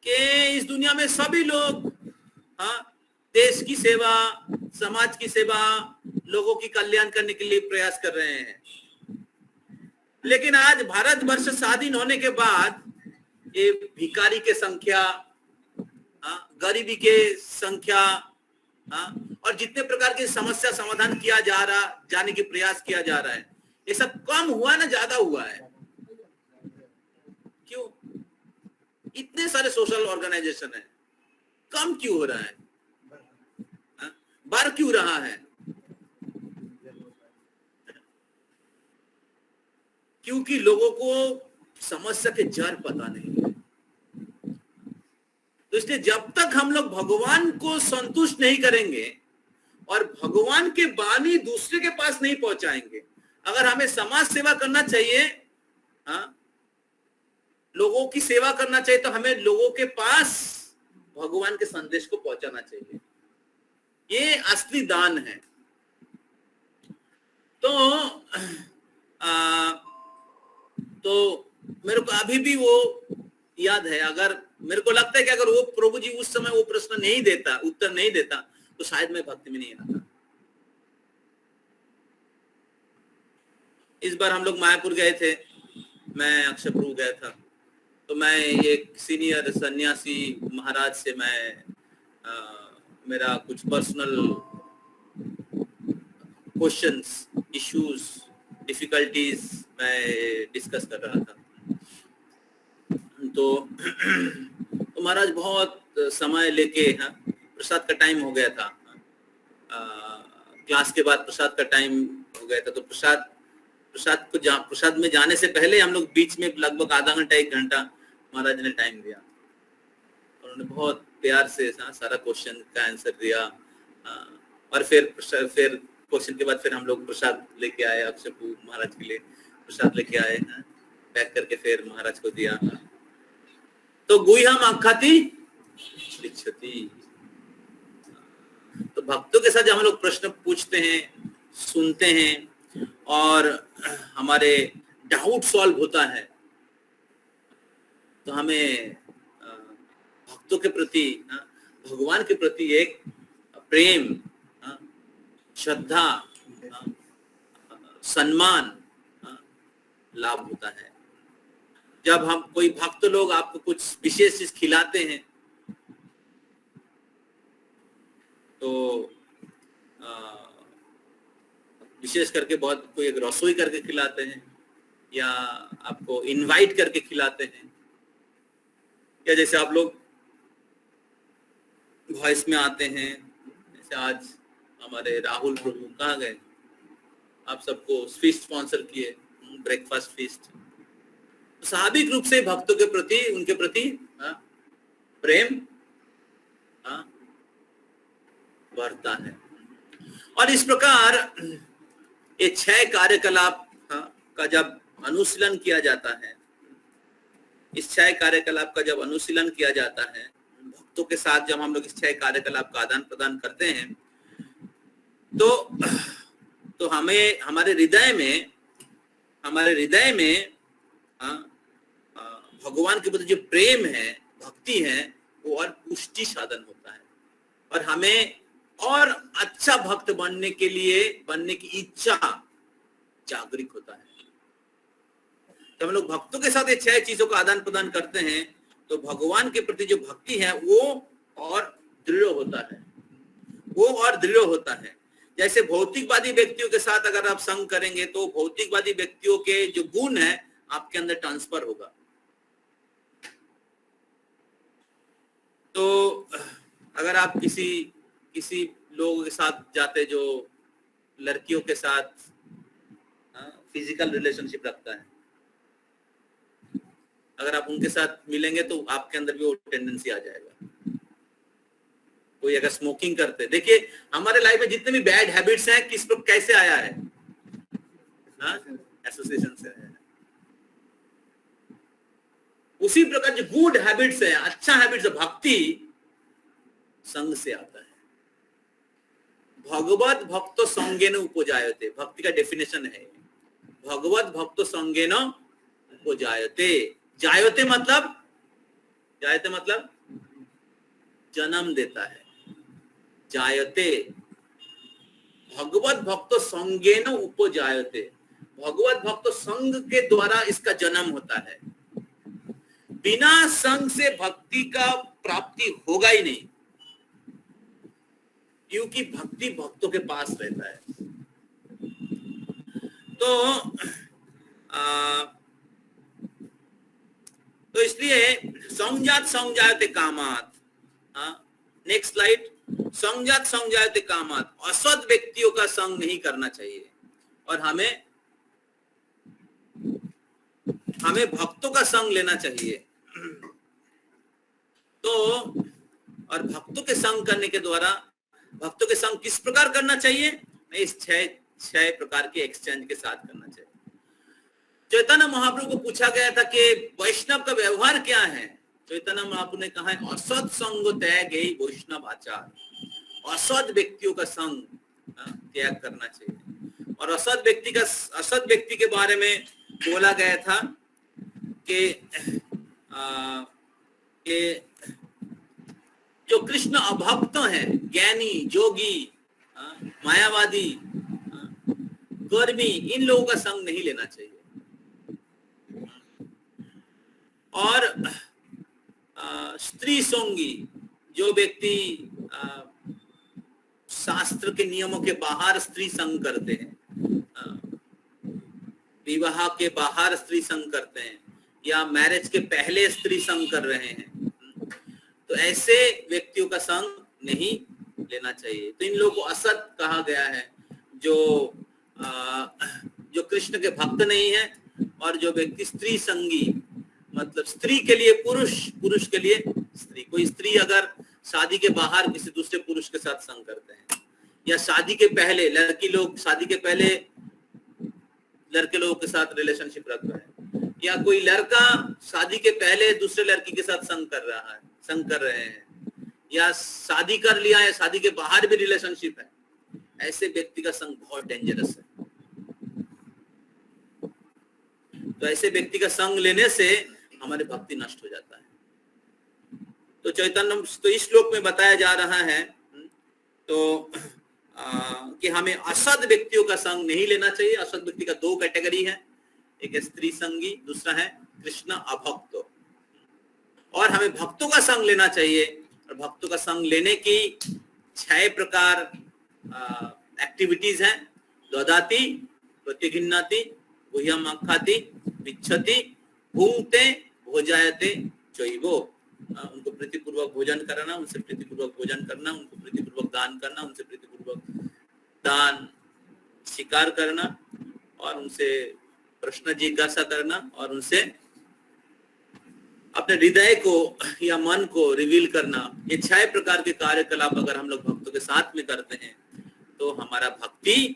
Speaker 1: ये इस दुनिया में सभी लोग देश की सेवा, समाज की सेवा, लोगों की कल्याण करने के लिए प्रयास कर रहे हैं। लेकिन आज भारतवर्ष स्वाधीन होने के बाद ये भिखारी के संख्या, गरीबी के संख्या, और जितने प्रकार की समस्या समाधान किया जाने की प्रयास किया जा रहा है, ये सब कम हुआ ना ज्यादा हुआ है? क्यों? इतने सारे सोशल ऑर्गेनाइजेशन है, कम क्यों हो रहा है? बढ़ क्यों रहा है? क्योंकि लोगों को समस्या के जड़ पता नहीं है। तो इसलिए जब तक हम लोग भगवान को संतुष्ट नहीं करेंगे और भगवान के वाणी दूसरे के पास नहीं पहुंचाएंगे, अगर हमें समाज सेवा करना चाहिए, लोगों की सेवा करना चाहिए, तो हमें लोगों के पास भगवान के संदेश को पहुंचाना चाहिए। ये असली दान है। तो मेरे को अभी भी वो याद है। अगर मेरे को लगता है कि अगर वो प्रभु जी उस समय वो प्रश्न नहीं देता, उत्तर नहीं देता, तो शायद मैं भक्ति में नहीं आता। इस बार हम लोग मायापुर गए थे, मैं अक्षय प्रभु गया था, तो मैं एक सीनियर सन्यासी महाराज से मेरा कुछ पर्सनल क्वेश्चंस, इश्यूज, डिफिकल्टीज मैं डिस्कस कर रहा था। तो महाराज बहुत समय लेके, प्रसाद का टाइम हो गया था, क्लास के बाद प्रसाद का टाइम हो गया था, तो प्रसाद में जाने से पहले हम लोग बीच में लगभग आधा घंटा 1 घंटा महाराज ने टाइम दिया। उन्होंने बहुत प्यार से सारा क्वेश्चन का आंसर दिया, और फिर क्वेश्चन के बाद फिर हम लोग प्रसाद लेके आए, अक्षय महाराज के लिए प्रसाद लेके आए, पैक करके फिर महाराज को दिया। तो गुह्यम आख्याति लिच्छति। तो भक्तों के साथ जब हम लोग प्रश्न पूछते हैं, सुनते हैं और हमारे डाउट सॉल्व होता है, तो हमें भक्तों के प्रति, भगवान के प्रति एक प्रेम, श्रद्धा, सम्मान लाभ होता है। जब हम कोई भक्त लोग आपको कुछ विशेष चीज खिलाते हैं, तो विशेष करके बहुत कोई एक रसोई करके खिलाते हैं, या आपको इनवाइट करके खिलाते हैं, या जैसे आप लोग वॉइस में आते हैं, जैसे आज हमारे राहुल प्रभु कहाँ गए, आप सबको फीस्ट स्पॉन्सर किए, ब्रेकफास्ट फीस्ट। स्वाभाविक रूप से भक्तों के प्रति, उनके प्रति प्रेम बढ़ता है। और इस प्रकार ये 6 कार्यकलाप का जब अनुशीलन किया जाता है, इस 6 कार्यकलाप का जब अनुशीलन किया जाता है, भक्तों के साथ जब हम लोग इस 6 कार्यकलाप का आदान प्रदान करते हैं, तो हमें हमारे हृदय में भगवान के प्रति जो प्रेम है, भक्ति है, वो और पुष्टि साधन होता है, और हमें और अच्छा भक्त बनने की इच्छा जागृत होता है। जब हम लोग भक्तों के साथ ये 6 चीजों का आदान प्रदान करते हैं, तो भगवान के प्रति जो भक्ति है वो और दृढ़ होता है। जैसे भौतिकवादी व्यक्तियों के साथ अगर आप संग करेंगे, तो भौतिकवादी व्यक्तियों के जो गुण है आपके अंदर ट्रांसफर होगा। तो अगर आप किसी लोगों के साथ जाते जो लड़कियों के साथ फिजिकल रिलेशनशिप रखता है, अगर आप उनके साथ मिलेंगे तो आपके अंदर भी वो टेंडेंसी आ जाएगा। कोई अगर स्मोकिंग करते, देखिए हमारे लाइफ में जितने भी बैड हैबिट्स हैं, किस पर कैसे आया है, एसोसिएशन से है। उसी प्रकार जो गुड हैबिट्स है, अच्छा हैबिट्स है, भक्ति संग से आता है। भगवत भक्तो संगेन उपजायते, भक्ति का डेफिनेशन है, भगवत भक्तो संगेन उपजायते। जायते मतलब जन्म देता है। जायते भगवत भक्त संगेन उपजायते, भगवत भक्त संग के द्वारा इसका जन्म होता है। बिना संग से भक्ति का प्राप्ति होगा ही नहीं, क्योंकि भक्ति भक्तों के पास रहता है। तो इसलिए संजात संजायते कामात, नेक्स्ट स्लाइड, संजात संजायते कामात, असद व्यक्तियों का संग नहीं करना चाहिए और हमें भक्तों का संग लेना चाहिए। तो और भक्तों के संग करने के द्वारा, भक्तों के संग किस प्रकार करना चाहिए, इस छह प्रकार के एक्सचेंज के साथ करना चाहिए। चैतन्य महाप्रभु को पूछा गया था कि वैष्णव का व्यवहार क्या है। चैतन्य महाप्रभु ने कहा है असद संग त्याग वैष्णव आचार, असद व्यक्तियों का संग त्याग करना चाहिए। और असद व्यक्ति के बारे में बोला गया था कि जो कृष्ण अभक्त हैं, ज्ञानी, जोगी, मायावादी, कर्मी, इन लोगों का संग नहीं लेना चाहिए। और स्त्री संगी, जो व्यक्ति शास्त्र के नियमों के बाहर स्त्री संग करते हैं, विवाह के बाहर स्त्री संग करते हैं, या मैरिज के पहले स्त्री संग कर रहे हैं, तो ऐसे व्यक्तियों का संग नहीं लेना चाहिए। तो इन लोगों को असत कहा गया है, जो कृष्ण के भक्त नहीं है, और जो व्यक्ति स्त्री संगी, मतलब स्त्री के लिए पुरुष, पुरुष के लिए स्त्री। कोई स्त्री अगर शादी के बाहर किसी दूसरे पुरुष के साथ संग करते हैं, या शादी के पहले लड़की लोग शादी के पहले लड़के लोगों के साथ रिलेशनशिप रख रहे हैं, या कोई लड़का शादी के पहले दूसरे लड़की के साथ संग कर रहे हैं, या शादी कर लिया है, शादी के बाहर भी रिलेशनशिप है, ऐसे व्यक्ति का संग बहुत डेंजरस है। तो ऐसे व्यक्ति का संग लेने से हमारी भक्ति नष्ट हो जाता है। तो चैतन्य, तो इस श्लोक में बताया जा रहा है तो कि हमें असद व्यक्तियों का संग नहीं लेना चाहिए। असद व्यक्ति का दो कैटेगरी है, एक है स्त्री संगी, दूसरा है कृष्ण अभक्त। और हमें भक्तों का संग लेना चाहिए, और भक्तों का संग लेने की 6 प्रकार एक्टिविटीज हैं। ददाति, प्रतिघिन्नाति, गुह्यम आख्याति, विच्छति, भुंक्ते, भोजायते, चैवो। उनको प्रीतिपूर्वक भोजन कराना, उनसे प्रीतिपूर्वक भोजन करना, उनको प्रीतिपूर्वक दान करना, उनसे प्रीतिपूर्वक दान स्वीकार करना, और उनसे प्रश्न जिज्ञासा करना, और उनसे अपने हृदय को या मन को रिवील करना। ये 6 प्रकार के कार्यकलाप अगर हम लोग भक्तों के साथ में करते हैं तो हमारा भक्ति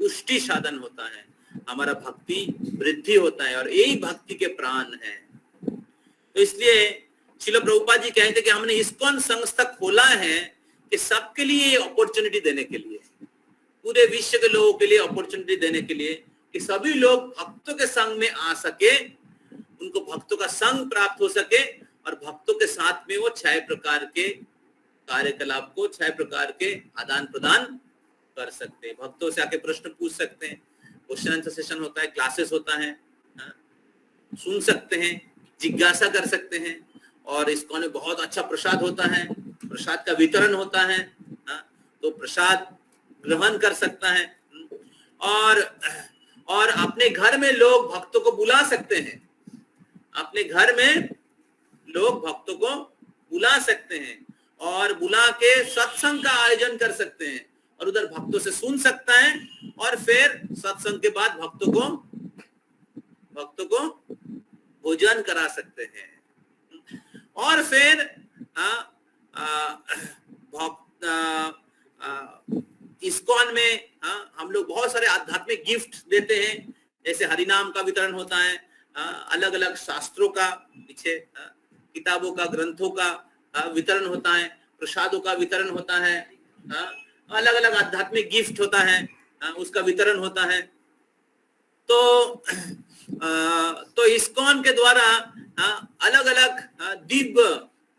Speaker 1: पुष्टि साधन होता है, हमारा भक्ति वृद्धि होता है, और यही भक्ति के प्राण है। तो इसलिए श्रील प्रभुपाद जी कहते हैं कि हमने इस्कॉन संस्था खोला है कि सबके लिए अपॉर्चुनिटी देने के लिए, पूरे विश्व के लोगों के लिए अपॉर्चुनिटी देने के लिए, कि सभी लोग भक्तों के संग में आ सके, उनको भक्तों का संग प्राप्त हो सके, और भक्तों के साथ में वो 6 प्रकार के कार्यकलाप को, 6 प्रकार के आदान प्रदान कर सकते हैं। भक्तों से आके प्रश्न पूछ सकते हैं, क्वेश्चन आंसर सेशन होता है, क्लासेस होता है, सुन सकते हैं, जिज्ञासा कर सकते हैं, और इस्कॉन में बहुत अच्छा प्रसाद होता है, प्रसाद का वितरण होता है, तो प्रसाद ग्रहण कर सकता है, और अपने घर में लोग भक्तों को बुला सकते हैं, अपने घर में लोग भक्तों को बुला सकते हैं, और बुला के सत्संग का आयोजन कर सकते हैं, और उधर भक्तों से सुन सकता है, और फिर सत्संग के बाद भक्तों को भोजन करा सकते हैं। और फिर इस्कॉन में हम लोग बहुत सारे आध्यात्मिक गिफ्ट देते हैं, जैसे हरिनाम का वितरण होता है, अलग अलग शास्त्रों का, पीछे किताबों का, ग्रंथों का वितरण होता है, प्रसादों का वितरण होता है, अलग अलग आध्यात्मिक गिफ्ट होता है, उसका वितरण होता है। तो इस्कॉन के द्वारा अलग अलग दिव्य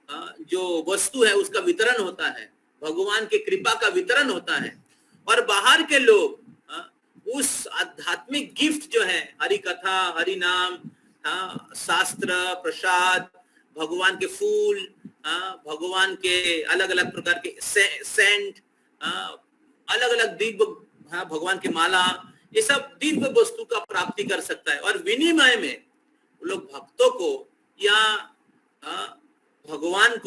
Speaker 1: जो वस्तु है उसका वितरण होता है, भगवान की कृपा का वितरण होता है, और बाहर के लोग उस आध्यात्मिक गिफ्ट जो है, हरि कथा, हरि नाम, शास्त्र, प्रसाद, भगवान के फूल, भगवान के अलग अलग प्रकार के सेंट, अलग अलग दिव्य, भगवान की माला, ये सब दिव्य वस्तु का प्राप्ति कर सकता है। और विनिमय में लोग भक्तों को या भगवान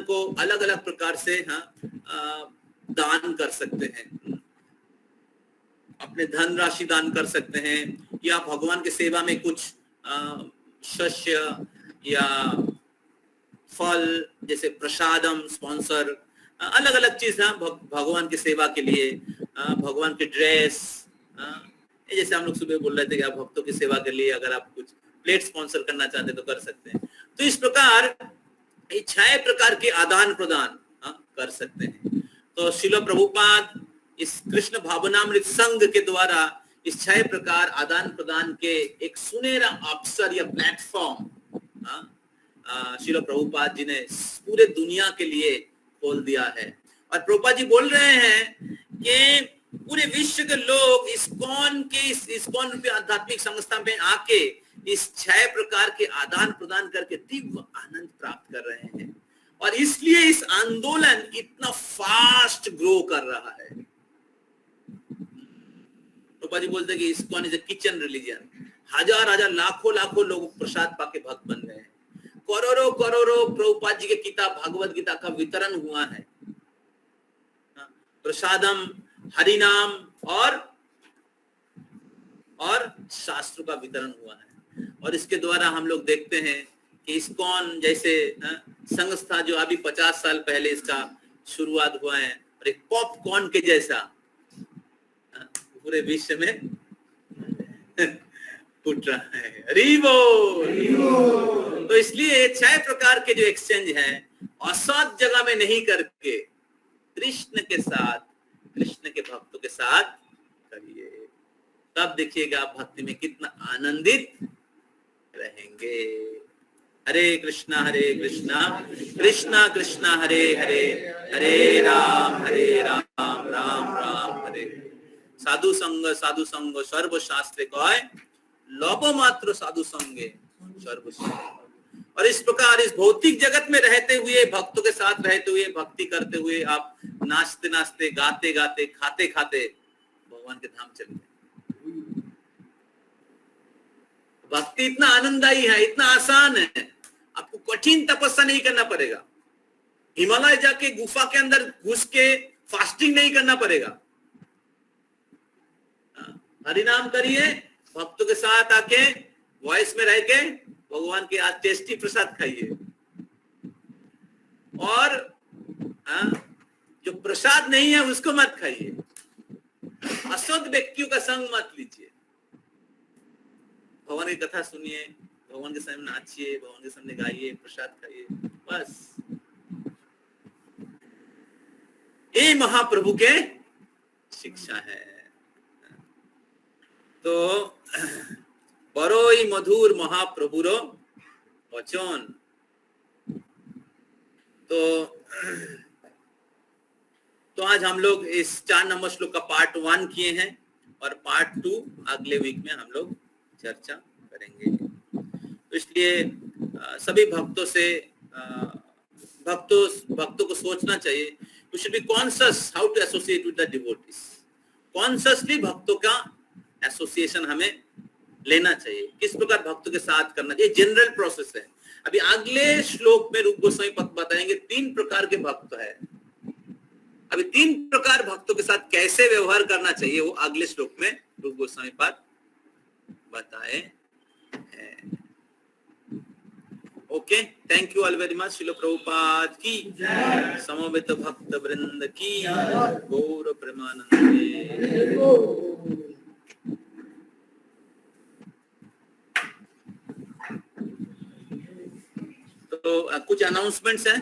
Speaker 1: को अलग अलग प्रकार से दान कर सकते हैं, अपने धन राशि दान कर सकते हैं, या भगवान की सेवा में कुछ शस्य या फल जैसे प्रसादम, स्पॉन्सर, अलग अलग चीज है भगवान की सेवा के लिए, भगवान के ड्रेस, जैसे हम लोग सुबह बोल रहे थे कि आप भक्तों की सेवा के लिए अगर आप कुछ प्लेट स्पॉन्सर करना चाहते तो कर सकते हैं। तो इस प्रकार 6 प्रकार के आदान प्रदान कर सकते हैं। तो श्रील प्रभुपाद इस कृष्ण भावनामृत संघ के द्वारा इस 6 प्रकार आदान प्रदान के एक सुनहरा अवसर या प्लेटफॉर्म श्रील प्रभुपाद जी ने पूरे दुनिया के लिए खोल दिया है। और प्रभुपाद जी बोल रहे हैं कि पूरे विश्व के लोग इस्कॉन रूपी आध्यात्मिक संस्था में आके इस 6 प्रकार के आदान प्रदान करके दिव्य आनंद प्राप्त कर रहे हैं, और इसलिए इस आंदोलन इतना फास्ट ग्रो कर रहा है। प्रभुपाद जी बोलते हैं कि ISKCON is a kitchen religion. हजार लाखों लोग प्रसाद पाके भक्त बन गए हैं। करोड़ों प्रभुपाद जी के किताब भगवत गीता का वितरण हुआ है, प्रसादम, हरिनाम और शास्त्र का वितरण हुआ है। और इसके द्वारा हम लोग देखते हैं कि इस्कॉन जैसे संस्था जो अभी 50 साल पहले इसका शुरुआत हुआ है, और एक पॉपकॉर्न के जैसा पूरे विश्व में फुट रहा है। हरि बोल। तो इसलिए 6 प्रकार के जो एक्सचेंज है असत जगह में नहीं करके कृष्ण के साथ, कृष्ण के भक्तों के साथ करिए, तब देखिएगा आप भक्ति में कितना आनंदित रहेंगे। हरे कृष्णा कृष्णा कृष्णा हरे हरे, हरे राम राम राम हरे। साधु संग सर्व शास्त्र कय, लोभ मात्र साधु संगे सर्व। और इस प्रकार इस भौतिक जगत में रहते हुए, भक्तों के साथ रहते हुए, भक्ति करते हुए, आप नाचते नाचते, गाते गाते, खाते खाते भगवान के धाम चले गए। भक्ति इतना आनंददायी है, इतना आसान है, आपको कठिन तपस्या नहीं करना पड़ेगा, हिमालय जाके गुफा के अंदर घुस के फास्टिंग नहीं करना पड़ेगा। हरिनाम करिए, भक्तों के साथ आके वॉइस में रह के भगवान के आज टेस्टी प्रसाद खाइए, और जो प्रसाद नहीं है उसको मत खाइए, असुद्ध व्यक्तियों का संग मत लीजिए, भगवान की कथा सुनिए, भगवान के सामने नाचिए, भगवान के सामने गाइए, प्रसाद खाइए, बस। ये महाप्रभु के शिक्षा है। तो बड़ोई मधुर महाप्रभुरो वचन। तो आज हम लोग इस 4 नंबर श्लोक का पार्ट 1 किए हैं, और पार्ट 2 अगले वीक में हम लोग चर्चा करेंगे। तो इसलिए सभी भक्तों से भक्तों को सोचना चाहिए, we should be conscious how to associate with the devotees. Consciously भक्तों का एसोसिएशन हमें लेना चाहिए, किस प्रकार भक्तों के साथ करना चाहिए, जनरल प्रोसेस है। अभी अगले श्लोक में रूप गोस्वामी बताएंगे 3 प्रकार के भक्त है। अभी 3 प्रकार भक्तों के साथ कैसे व्यवहार करना चाहिए वो अगले श्लोक में रूप गोस्वामी बताए हैं। Okay, thank you all very much. Srila Prabhupada की जय, समवेत भक्त वृंद की गौर प्रेमानंदे। तो कुछ अनाउंसमेंट्स हैं।